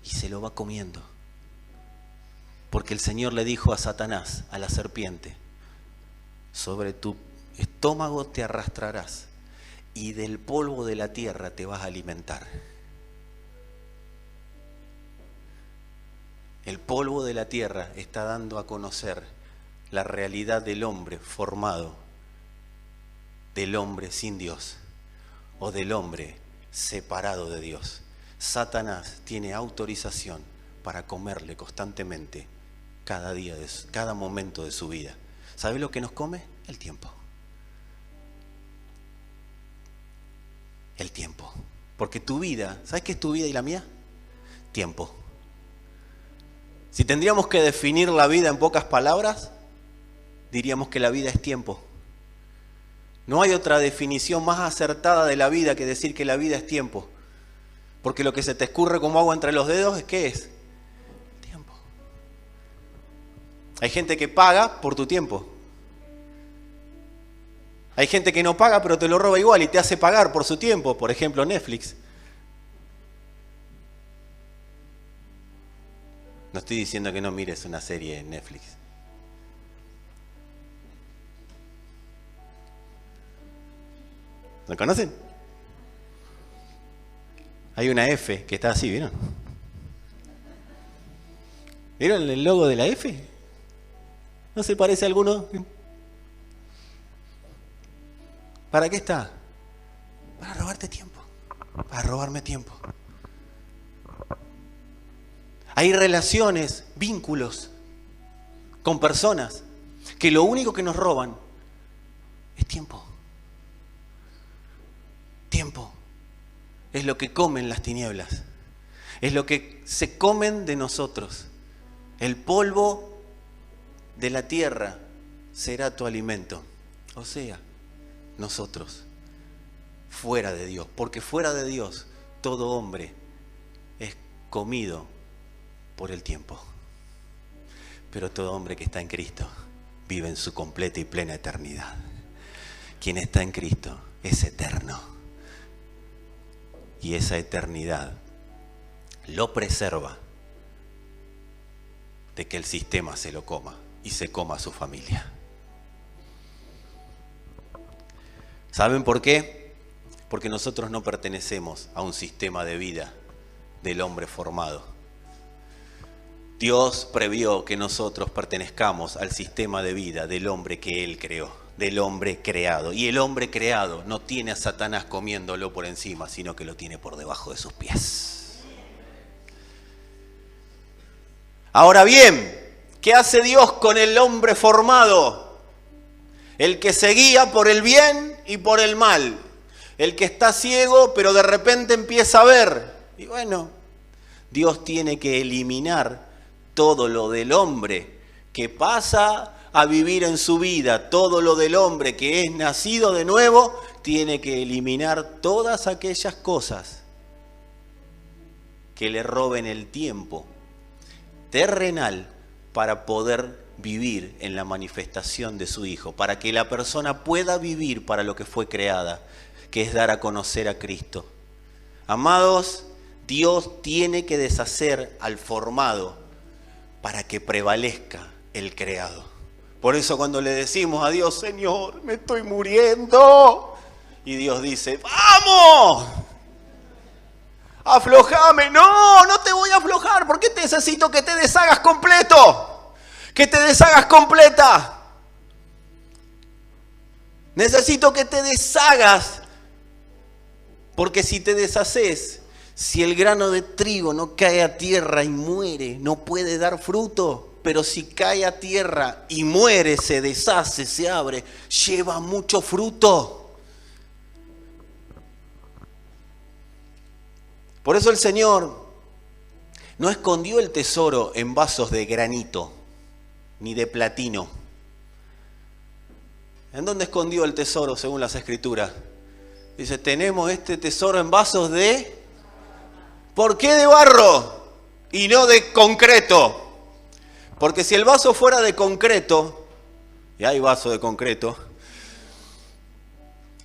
y se lo va comiendo. Porque el Señor le dijo a Satanás, a la serpiente, sobre tu estómago te arrastrarás y del polvo de la tierra te vas a alimentar. El polvo de la tierra está dando a conocer la realidad del hombre formado, del hombre sin Dios o del hombre separado de Dios. Satanás tiene autorización para comerle constantemente cada día, cada momento de su vida. ¿Sabe lo que nos come? El tiempo. El tiempo. Porque tu vida, ¿sabes qué es tu vida y la mía? Tiempo. Si tendríamos que definir la vida en pocas palabras, diríamos que la vida es tiempo. No hay otra definición más acertada de la vida que decir que la vida es tiempo. Porque lo que se te escurre como agua entre los dedos, ¿qué es? Tiempo. Hay gente que paga por tu tiempo. Hay gente que no paga pero te lo roba igual y te hace pagar por su tiempo. Por ejemplo, Netflix. No estoy diciendo que no mires una serie en Netflix. ¿Lo conocen? Hay una F que está así, ¿vieron? ¿Vieron el logo de la F? ¿No se parece a alguno? ¿Para qué está? Para robarte tiempo. Para robarme tiempo. Hay relaciones, vínculos con personas que lo único que nos roban es tiempo. Tiempo es lo que comen las tinieblas, es lo que se comen de nosotros. El polvo de la tierra será tu alimento, o sea, nosotros, fuera de Dios, porque fuera de Dios todo hombre es comido por el tiempo. Pero todo hombre que está en Cristo vive en su completa y plena eternidad. Quien está en Cristo es eterno. Y esa eternidad lo preserva de que el sistema se lo coma y se coma a su familia. ¿Saben por qué? Porque nosotros no pertenecemos a un sistema de vida del hombre formado. Dios previó que nosotros pertenezcamos al sistema de vida del hombre que Él creó, del hombre creado. Y el hombre creado no tiene a Satanás comiéndolo por encima, sino que lo tiene por debajo de sus pies. Ahora bien, ¿qué hace Dios con el hombre formado? El que se guía por el bien y por el mal. El que está ciego pero de repente empieza a ver. Y bueno, Dios tiene que eliminar todo lo del hombre que pasa a vivir en su vida, todo lo del hombre que es nacido de nuevo, tiene que eliminar todas aquellas cosas que le roben el tiempo terrenal para poder vivir en la manifestación de su Hijo, para que la persona pueda vivir para lo que fue creada, que es dar a conocer a Cristo. Amados, Dios tiene que deshacer al formado para que prevalezca el creado. Por eso cuando le decimos a Dios, Señor, me estoy muriendo, y Dios dice, ¡vamos! ¡Aflojame! No, no te voy a aflojar, porque necesito que te deshagas completo, que te deshagas completa. Necesito que te deshagas, porque si te deshaces, si el grano de trigo no cae a tierra y muere, no puede dar fruto. Pero si cae a tierra y muere, se deshace, se abre, lleva mucho fruto. Por eso el Señor no escondió el tesoro en vasos de granito, ni de platino. ¿En dónde escondió el tesoro según las Escrituras? Dice, tenemos este tesoro en vasos de... ¿Por qué de barro y no de concreto? Porque si el vaso fuera de concreto, y hay vaso de concreto,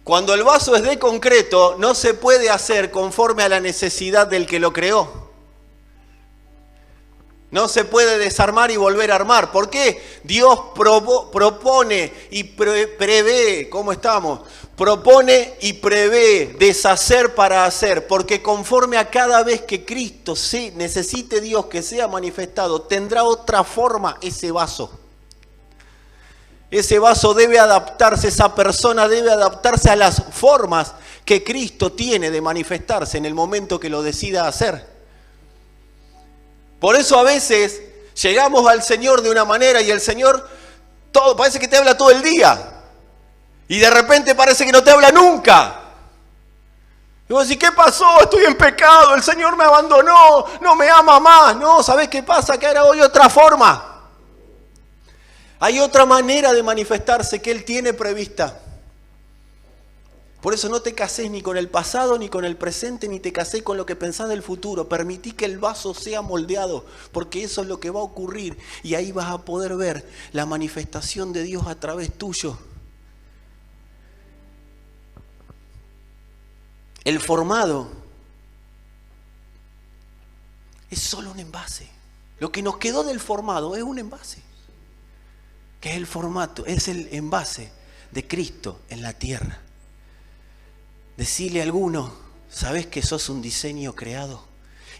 cuando el vaso es de concreto, no se puede hacer conforme a la necesidad del que lo creó. No se puede desarmar y volver a armar. ¿Por qué? Dios propone y prevé, ¿cómo estamos? Propone y prevé deshacer para hacer, porque conforme a cada vez que Cristo necesite Dios que sea manifestado, tendrá otra forma ese vaso. Ese vaso debe adaptarse, esa persona debe adaptarse a las formas que Cristo tiene de manifestarse en el momento que lo decida hacer. Por eso a veces llegamos al Señor de una manera y el Señor parece que te habla todo el día. Y de repente parece que no te habla nunca. Y vos decís, ¿qué pasó? Estoy en pecado, el Señor me abandonó, no me ama más. No, ¿sabés qué pasa? Que ahora hay otra forma. Hay otra manera de manifestarse que Él tiene prevista. Por eso no te casés ni con el pasado, ni con el presente, ni te casés con lo que pensás del futuro. Permití que el vaso sea moldeado, porque eso es lo que va a ocurrir. Y ahí vas a poder ver la manifestación de Dios a través tuyo. El formado es solo un envase. Lo que nos quedó del formado es un envase. Que es el formato, es el envase de Cristo en la tierra. Decile a alguno, ¿sabés que sos un diseño creado?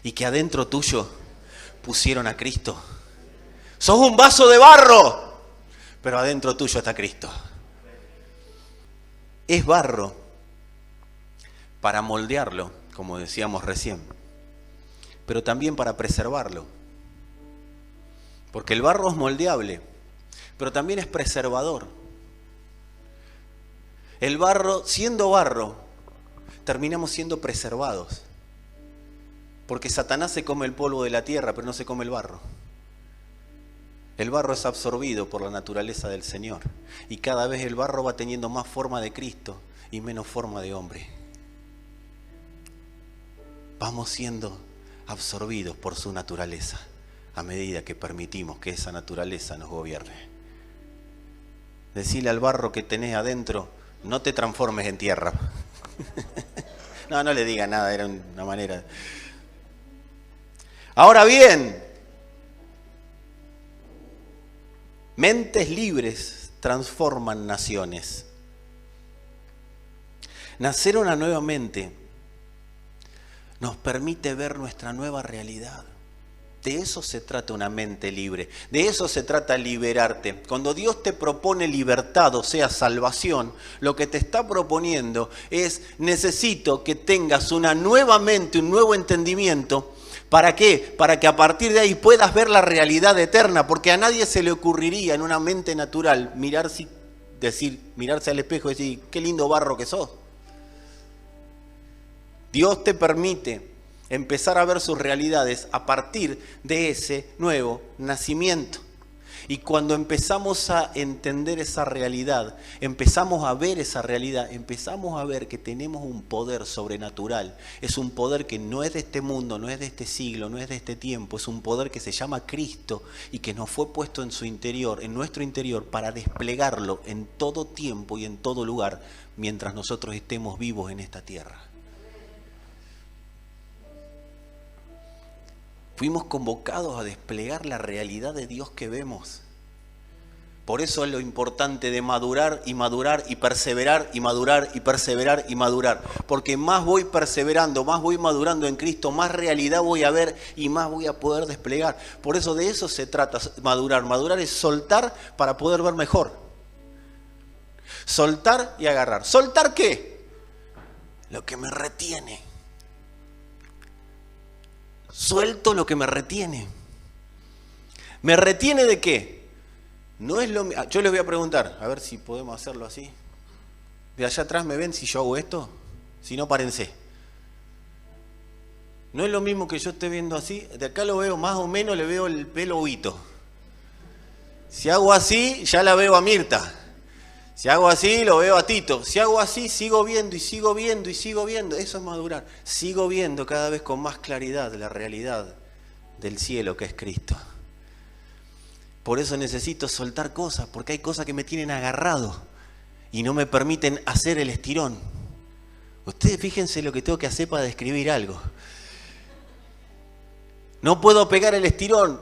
Y que adentro tuyo pusieron a Cristo. Sos un vaso de barro, pero adentro tuyo está Cristo. Es barro para moldearlo, como decíamos recién, pero también para preservarlo. Porque el barro es moldeable, pero también es preservador. El barro, siendo barro, terminamos siendo preservados. Porque Satanás se come el polvo de la tierra, pero no se come el barro. El barro es absorbido por la naturaleza del Señor. Y cada vez el barro va teniendo más forma de Cristo y menos forma de hombre. Vamos siendo absorbidos por su naturaleza a medida que permitimos que esa naturaleza nos gobierne. Decile al barro que tenés adentro, no te transformes en tierra. No le diga nada, era una manera. Ahora bien, mentes libres transforman naciones. Nacer una nueva mente nos permite ver nuestra nueva realidad. De eso se trata una mente libre. De eso se trata liberarte. Cuando Dios te propone libertad, o sea, salvación, lo que te está proponiendo es, necesito que tengas una nueva mente, un nuevo entendimiento. ¿Para qué? Para que a partir de ahí puedas ver la realidad eterna, porque a nadie se le ocurriría en una mente natural mirarse al espejo y decir, qué lindo barro que sos. Dios te permite empezar a ver sus realidades a partir de ese nuevo nacimiento. Y cuando empezamos a entender esa realidad, empezamos a ver esa realidad, empezamos a ver que tenemos un poder sobrenatural. Es un poder que no es de este mundo, no es de este siglo, no es de este tiempo. Es un poder que se llama Cristo y que nos fue puesto en su interior, en nuestro interior, para desplegarlo en todo tiempo y en todo lugar mientras nosotros estemos vivos en esta tierra. Fuimos convocados a desplegar la realidad de Dios que vemos. Por eso es lo importante de madurar y madurar y perseverar y madurar y perseverar y madurar. Porque más voy perseverando, más voy madurando en Cristo, más realidad voy a ver y más voy a poder desplegar. Por eso de eso se trata, madurar. Madurar es soltar para poder ver mejor. Soltar y agarrar. ¿Soltar qué? Lo que me retiene. Suelto lo que me retiene. ¿Me retiene de qué? No es lo mismo. Yo les voy a preguntar, a ver si podemos hacerlo así. De allá atrás me ven si yo hago esto. Si no, párense. No es lo mismo que yo esté viendo así. De acá lo veo más o menos, le veo el pelo huito. Si hago así, ya la veo a Mirta. Si hago así, lo veo a Tito. Si hago así, sigo viendo y sigo viendo y sigo viendo. Eso es madurar. Sigo viendo cada vez con más claridad la realidad del cielo que es Cristo. Por eso necesito soltar cosas, porque hay cosas que me tienen agarrado y no me permiten hacer el estirón. Ustedes fíjense lo que tengo que hacer para describir algo. No puedo pegar el estirón.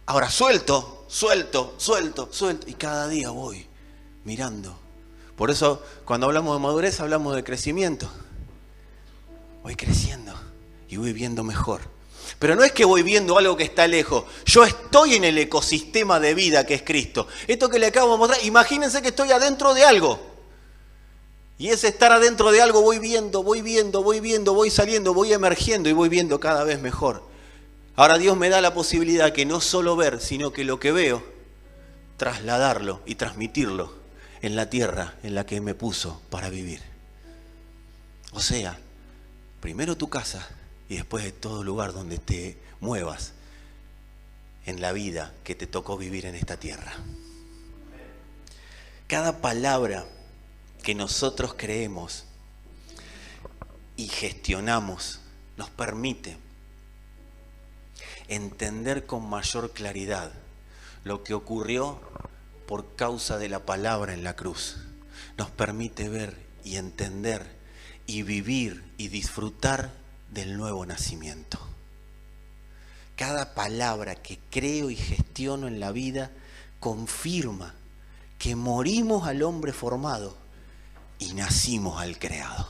Ahora suelto. Y cada día voy mirando. Por eso cuando hablamos de madurez hablamos de crecimiento. Voy creciendo y voy viendo mejor. Pero no es que voy viendo algo que está lejos. Yo estoy en el ecosistema de vida que es Cristo. Esto que le acabo de mostrar, imagínense que estoy adentro de algo. Y ese estar adentro de algo voy viendo, voy saliendo, voy emergiendo y voy viendo cada vez mejor. Ahora Dios me da la posibilidad que no solo ver, sino que lo que veo, trasladarlo y transmitirlo en la tierra en la que me puso para vivir. O sea, primero tu casa y después de todo lugar donde te muevas en la vida que te tocó vivir en esta tierra. Cada palabra que nosotros creemos y gestionamos nos permite entender con mayor claridad lo que ocurrió por causa de la palabra en la cruz. Nos permite ver y entender y vivir y disfrutar del nuevo nacimiento. Cada palabra que creo y gestiono en la vida confirma que morimos al hombre formado y nacimos al creado.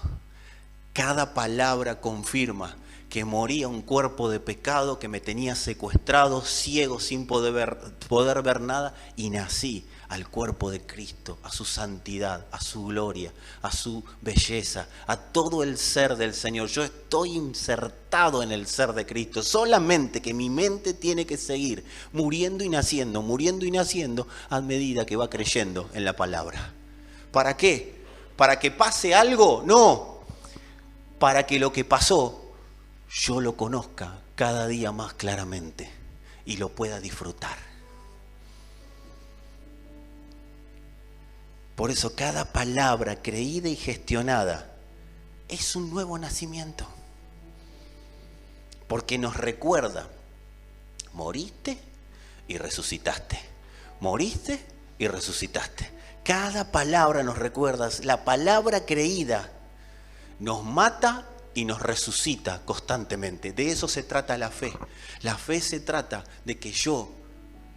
Cada palabra confirma que moría un cuerpo de pecado que me tenía secuestrado, ciego, sin poder ver nada, y nací al cuerpo de Cristo, a su santidad, a su gloria, a su belleza, a todo el ser del Señor. Yo estoy insertado en el ser de Cristo, solamente que mi mente tiene que seguir muriendo y naciendo a medida que va creyendo en la palabra. ¿Para qué? ¿Para que pase algo? No, para que lo que pasó yo lo conozca cada día más claramente y lo pueda disfrutar. Por eso cada palabra creída y gestionada es un nuevo nacimiento. Porque nos recuerda, moriste y resucitaste. Moriste y resucitaste. Cada palabra nos recuerda, la palabra creída nos mata y nos resucita constantemente. De eso se trata la fe. La fe se trata de que yo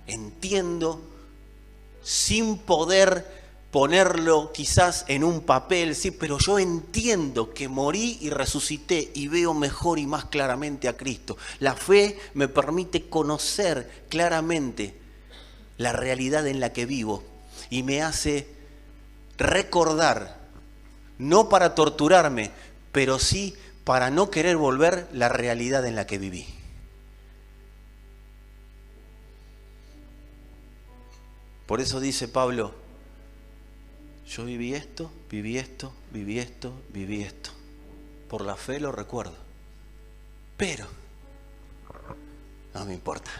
entiendo sin poder ponerlo quizás en un papel, sí, pero yo entiendo que morí y resucité y veo mejor y más claramente a Cristo. La fe me permite conocer claramente la realidad en la que vivo y me hace recordar, no para torturarme, pero sí para no querer volver la realidad en la que viví. Por eso dice Pablo, yo viví esto. Por la fe lo recuerdo. Pero no me importa.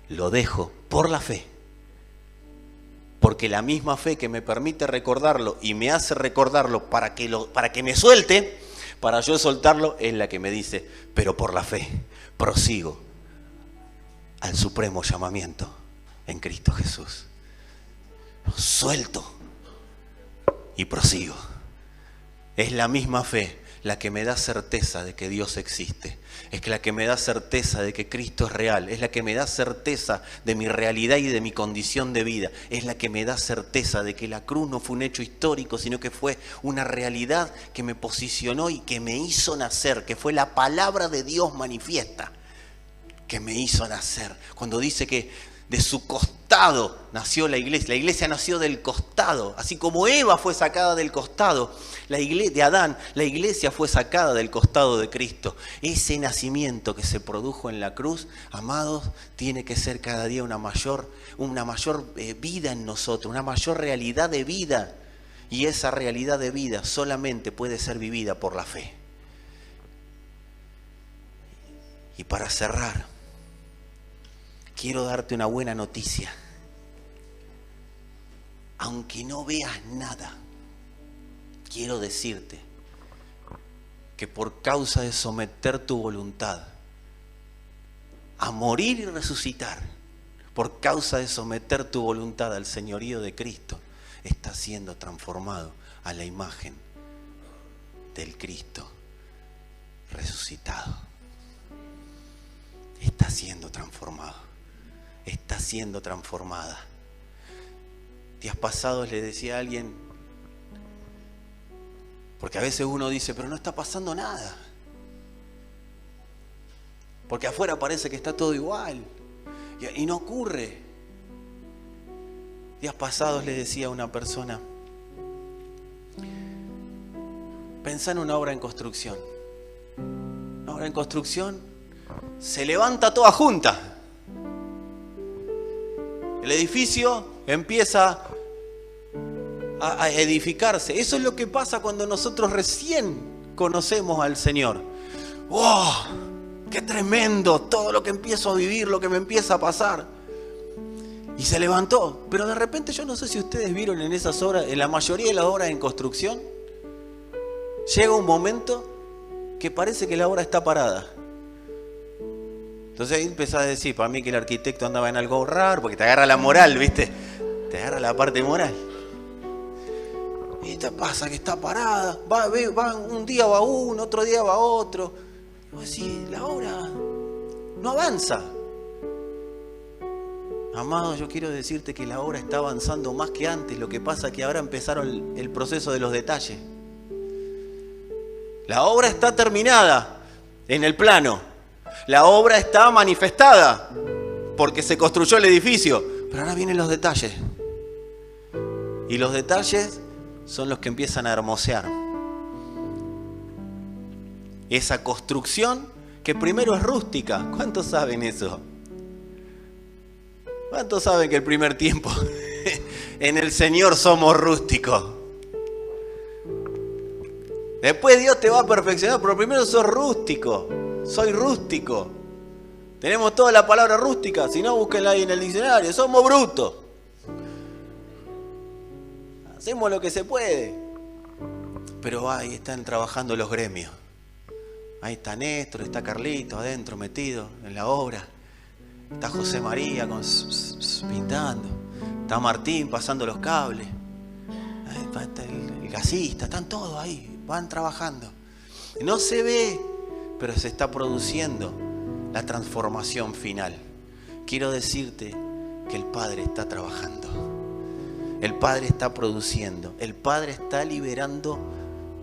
Lo dejo por la fe. Porque la misma fe que me permite recordarlo y me hace recordarlo para que me suelte, para yo soltarlo, es la que me dice, pero por la fe prosigo al supremo llamamiento en Cristo Jesús. Suelto y prosigo. Es la misma fe la que me da certeza de que Dios existe. Es la que me da certeza de que Cristo es real. Es la que me da certeza de mi realidad y de mi condición de vida. Es la que me da certeza de que la cruz no fue un hecho histórico, sino que fue una realidad que me posicionó y que me hizo nacer, que fue la palabra de Dios manifiesta, que me hizo nacer. Cuando dice que de su costado nació la iglesia nació del costado, así como Eva fue sacada del costado de Adán, la iglesia fue sacada del costado de Cristo. Ese nacimiento que se produjo en la cruz, amados, tiene que ser cada día una mayor vida en nosotros, una mayor realidad de vida, y esa realidad de vida solamente puede ser vivida por la fe. Y para cerrar, quiero darte una buena noticia. Aunque no veas nada, quiero decirte que por causa de someter tu voluntad a morir y resucitar, por causa de someter tu voluntad al señorío de Cristo, estás siendo transformado a la imagen del Cristo resucitado. Está siendo transformado. Está siendo transformada. Días pasados le decía a alguien, porque a veces uno dice, pero no está pasando nada, porque afuera parece que está todo igual, y no ocurre. Días pasados le decía a una persona, pensá en una obra en construcción. Una obra en construcción se levanta toda junta. El edificio empieza a edificarse. Eso es lo que pasa cuando nosotros recién conocemos al Señor. ¡Wow! ¡Qué tremendo! Todo lo que empiezo a vivir, lo que me empieza a pasar. Y se levantó. Pero de repente, yo no sé si ustedes vieron en esas obras, en la mayoría de las obras en construcción, llega un momento que parece que la obra está parada. Entonces ahí empezás a decir, para mí que el arquitecto andaba en algo raro, porque te agarra la moral, ¿viste? Te agarra la parte moral. Y te pasa que está parada, va un día va uno, otro día va otro. Y vos decís, la obra no avanza. Amado, yo quiero decirte que la obra está avanzando más que antes. Lo que pasa es que ahora empezaron el proceso de los detalles. La obra está terminada en el plano. La obra está manifestada porque se construyó el edificio. Pero ahora vienen los detalles. Y los detalles son los que empiezan a hermosear esa construcción que primero es rústica. ¿Cuántos saben eso? ¿Cuántos saben que el primer tiempo en el Señor somos rústicos? Después Dios te va a perfeccionar, pero primero sos rústico. Soy rústico. Tenemos toda la palabra rústica, si no búsquenla ahí en el diccionario. Somos brutos. Hacemos lo que se puede. Pero ahí están trabajando los gremios. Ahí está Néstor, está Carlito adentro metido en la obra. Está José María pintando. Está Martín pasando los cables. Ahí está el gasista, están todos ahí, van trabajando. No se ve, pero se está produciendo la transformación final. Quiero decirte que el Padre está trabajando. El Padre está produciendo. El Padre está liberando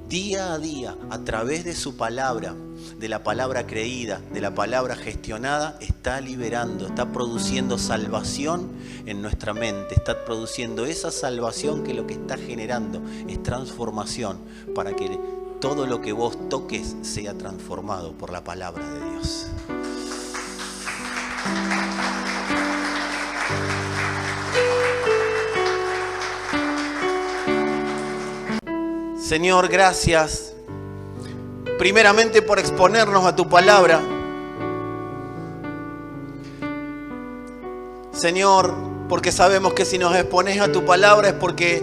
día a día a través de su palabra, de la palabra creída, de la palabra gestionada. Está liberando, está produciendo salvación en nuestra mente. Está produciendo esa salvación que lo que está generando es transformación para que todo lo que vos toques sea transformado por la palabra de Dios. Señor, gracias. Primeramente por exponernos a tu palabra. Señor, porque sabemos que si nos expones a tu palabra es porque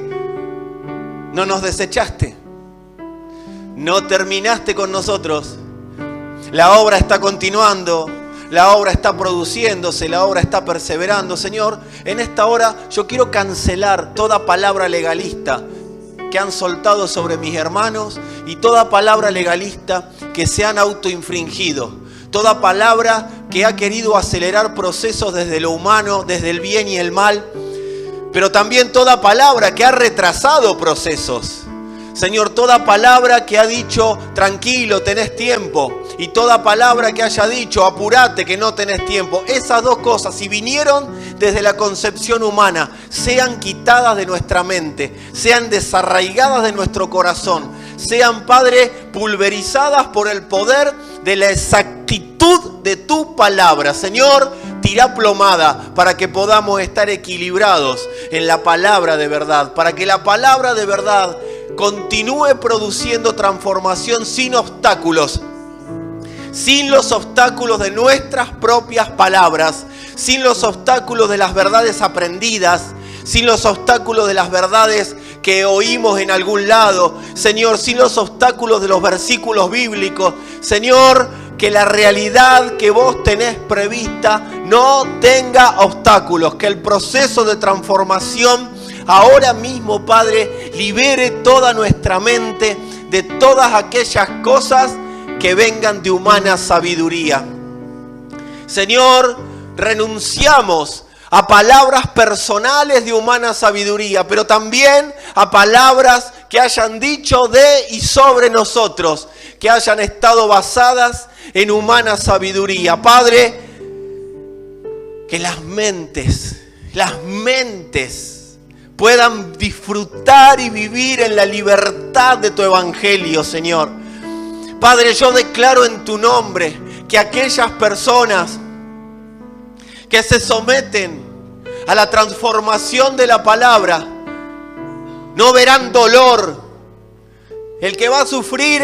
no nos desechaste. No terminaste con nosotros. La obra está continuando. La obra está produciéndose. La obra está perseverando. Señor, en esta hora yo quiero cancelar toda palabra legalista que han soltado sobre mis hermanos y toda palabra legalista que se han autoinfringido. Toda palabra que ha querido acelerar procesos desde lo humano, desde el bien y el mal, pero también toda palabra que ha retrasado procesos. Señor, toda palabra que ha dicho, tranquilo, tenés tiempo, y toda palabra que haya dicho, apurate, que no tenés tiempo. Esas dos cosas, si vinieron desde la concepción humana, sean quitadas de nuestra mente, sean desarraigadas de nuestro corazón, sean, Padre, pulverizadas por el poder de la exactitud de tu palabra. Señor, tira plomada para que podamos estar equilibrados en la palabra de verdad, para que la palabra de verdad continúe produciendo transformación sin obstáculos, sin los obstáculos de nuestras propias palabras, sin los obstáculos de las verdades aprendidas, sin los obstáculos de las verdades que oímos en algún lado, Señor, sin los obstáculos de los versículos bíblicos. Señor, que la realidad que vos tenés prevista no tenga obstáculos, que el proceso de transformación ahora mismo, Padre, libere toda nuestra mente de todas aquellas cosas que vengan de humana sabiduría. Señor, renunciamos a palabras personales de humana sabiduría, pero también a palabras que hayan dicho de y sobre nosotros, que hayan estado basadas en humana sabiduría. Padre, que las mentes puedan disfrutar y vivir en la libertad de tu evangelio, Señor. Padre, yo declaro en tu nombre que aquellas personas que se someten a la transformación de la palabra no verán dolor. El que va a sufrir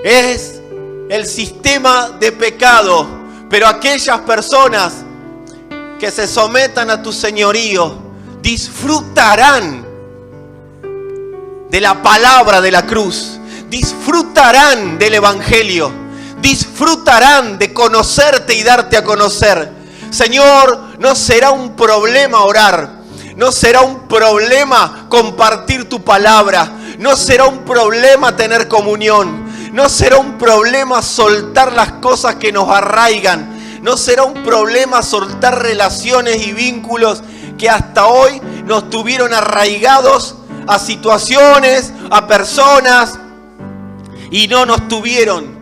es el sistema de pecado, pero aquellas personas que se sometan a tu señorío disfrutarán de la palabra de la cruz, disfrutarán del evangelio, disfrutarán de conocerte y darte a conocer. Señor, no será un problema orar, no será un problema compartir tu palabra, no será un problema tener comunión, no será un problema soltar las cosas que nos arraigan, no será un problema soltar relaciones y vínculos que hasta hoy nos tuvieron arraigados a situaciones, a personas, y no nos tuvieron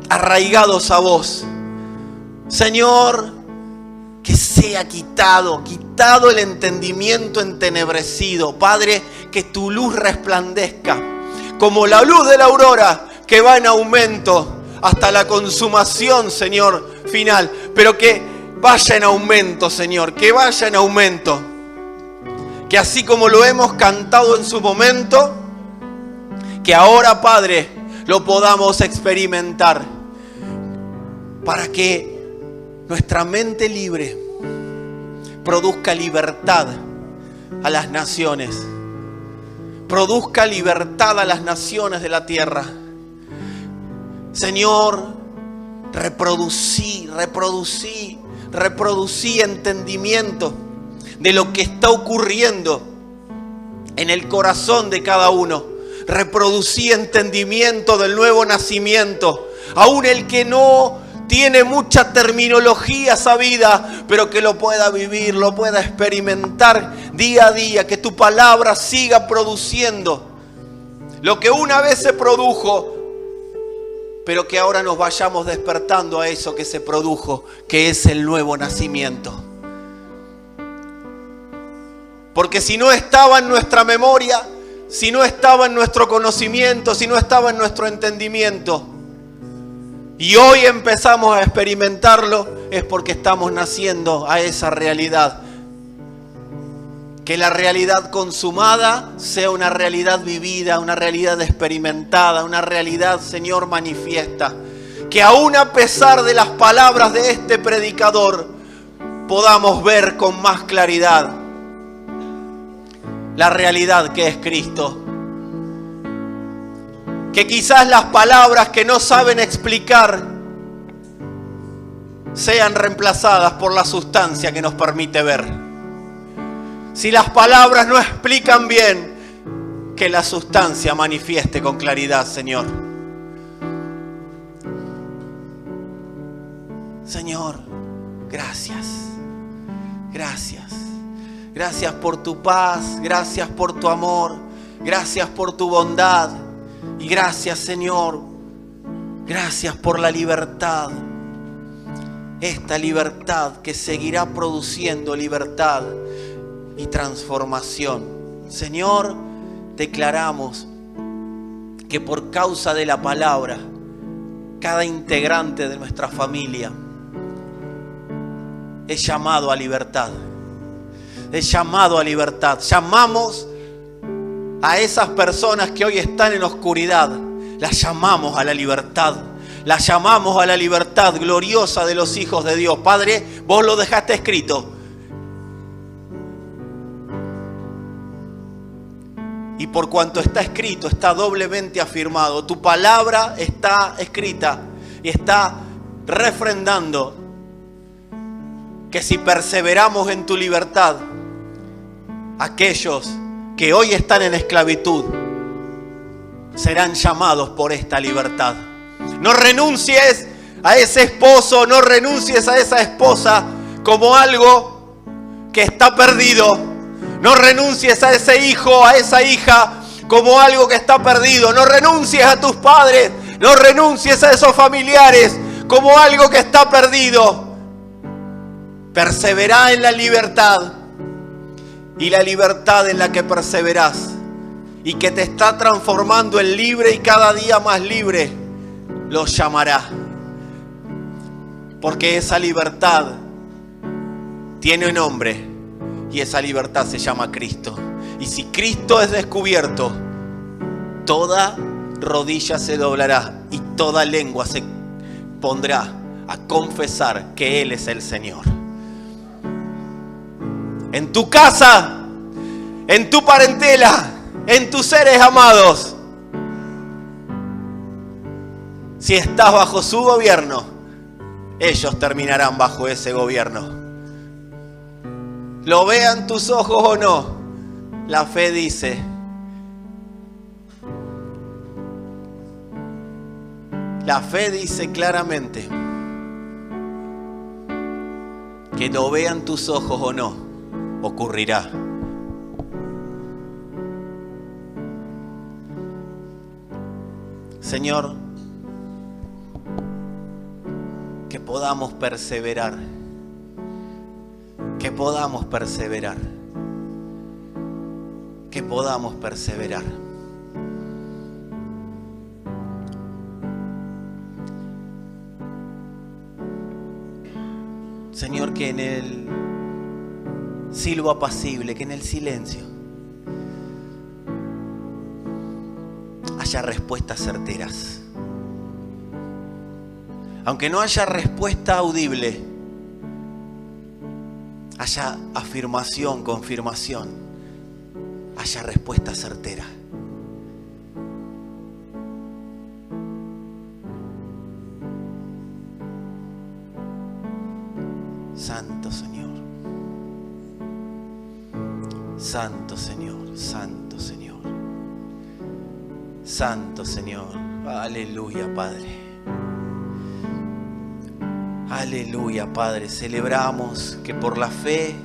arraigados a vos. Señor, que sea quitado el entendimiento entenebrecido. Padre, que tu luz resplandezca como la luz de la aurora que va en aumento hasta la consumación, Señor, final. Pero que vaya en aumento, Señor, que vaya en aumento. Que así como lo hemos cantado en su momento, que ahora, Padre, lo podamos experimentar. Para que nuestra mente libre produzca libertad a las naciones. Produzca libertad a las naciones de la tierra. Señor, reproducí entendimiento de lo que está ocurriendo en el corazón de cada uno. Reproducí entendimiento del nuevo nacimiento. Aún el que no tiene mucha terminología sabida, pero que lo pueda vivir, lo pueda experimentar día a día. Que tu palabra siga produciendo lo que una vez se produjo, pero que ahora nos vayamos despertando a eso que se produjo, que es el nuevo nacimiento. Porque si no estaba en nuestra memoria, si no estaba en nuestro conocimiento, si no estaba en nuestro entendimiento, y hoy empezamos a experimentarlo, es porque estamos naciendo a esa realidad. Que la realidad consumada sea una realidad vivida, una realidad experimentada, una realidad, Señor, manifiesta. Que aún a pesar de las palabras de este predicador, podamos ver con más claridad la realidad que es Cristo. Que quizás las palabras que no saben explicar sean reemplazadas por la sustancia que nos permite ver. Si las palabras no explican bien, que la sustancia manifieste con claridad, Señor. Señor, gracias. Gracias. Gracias por tu paz, gracias por tu amor, gracias por tu bondad. Y gracias, Señor, gracias por la libertad. Esta libertad que seguirá produciendo libertad y transformación. Señor, declaramos que por causa de la palabra, cada integrante de nuestra familia es llamado a libertad. Es llamado a libertad. Llamamos a esas personas que hoy están en oscuridad. Las llamamos a la libertad. Las llamamos a la libertad gloriosa de los hijos de Dios. Padre, vos lo dejaste escrito. Y por cuanto está escrito, está doblemente afirmado. Tu palabra está escrita y está refrendando que si perseveramos en tu libertad, aquellos que hoy están en esclavitud serán llamados por esta libertad. No renuncies a ese esposo, no renuncies a esa esposa como algo que está perdido. No renuncies a ese hijo, a esa hija como algo que está perdido. No renuncies a tus padres, no renuncies a esos familiares como algo que está perdido. Perseverá en la libertad, y la libertad en la que perseverás y que te está transformando en libre y cada día más libre, los llamará. Porque esa libertad tiene un nombre y esa libertad se llama Cristo. Y si Cristo es descubierto, toda rodilla se doblará y toda lengua se pondrá a confesar que Él es el Señor. En tu casa, en tu parentela, en tus seres amados. Si estás bajo su gobierno, ellos terminarán bajo ese gobierno. Lo vean tus ojos o no, la fe dice claramente que lo vean tus ojos o no, ocurrirá. Señor, que podamos perseverar, que podamos perseverar, que podamos perseverar. Señor, que en el silbo apacible, que en el silencio haya respuestas certeras. Aunque no haya respuesta audible, haya afirmación, confirmación, haya respuesta certera. Santo Señor. Santo Señor, Santo Señor, Santo Señor. Aleluya, Padre. Aleluya, Padre. Celebramos que por la fe,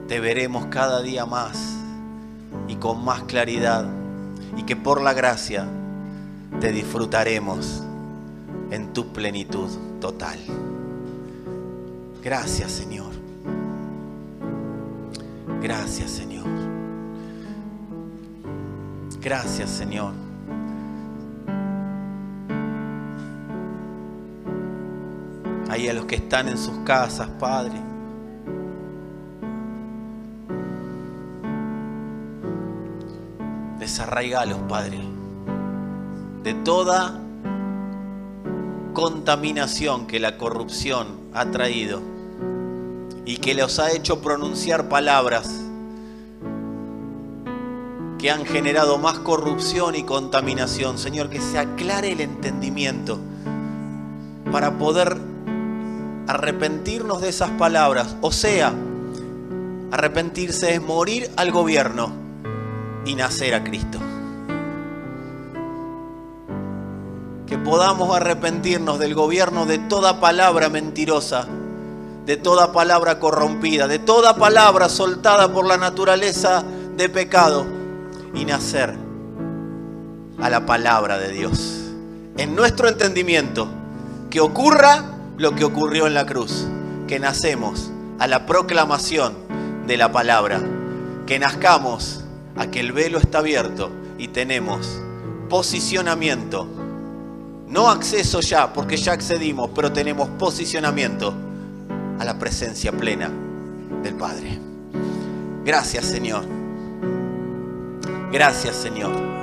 te veremos cada día más y con más claridad, y que por la gracia te disfrutaremos en tu plenitud total. Gracias, Señor. Gracias, Señor. Gracias, Señor. Ahí a los que están en sus casas, Padre, desarraigalos, Padre, de toda contaminación que la corrupción ha traído y que los ha hecho pronunciar palabras que han generado más corrupción y contaminación. Señor, que se aclare el entendimiento para poder arrepentirnos de esas palabras. O sea, arrepentirse es morir al gobierno y nacer a Cristo. Que podamos arrepentirnos del gobierno de toda palabra mentirosa, de toda palabra corrompida, de toda palabra soltada por la naturaleza de pecado y nacer a la palabra de Dios. En nuestro entendimiento, que ocurra lo que ocurrió en la cruz, que nacemos a la proclamación de la palabra, que nazcamos a que el velo está abierto y tenemos posicionamiento, no acceso ya, porque ya accedimos, pero tenemos posicionamiento a la presencia plena del Padre. Gracias, Señor. Gracias, Señor.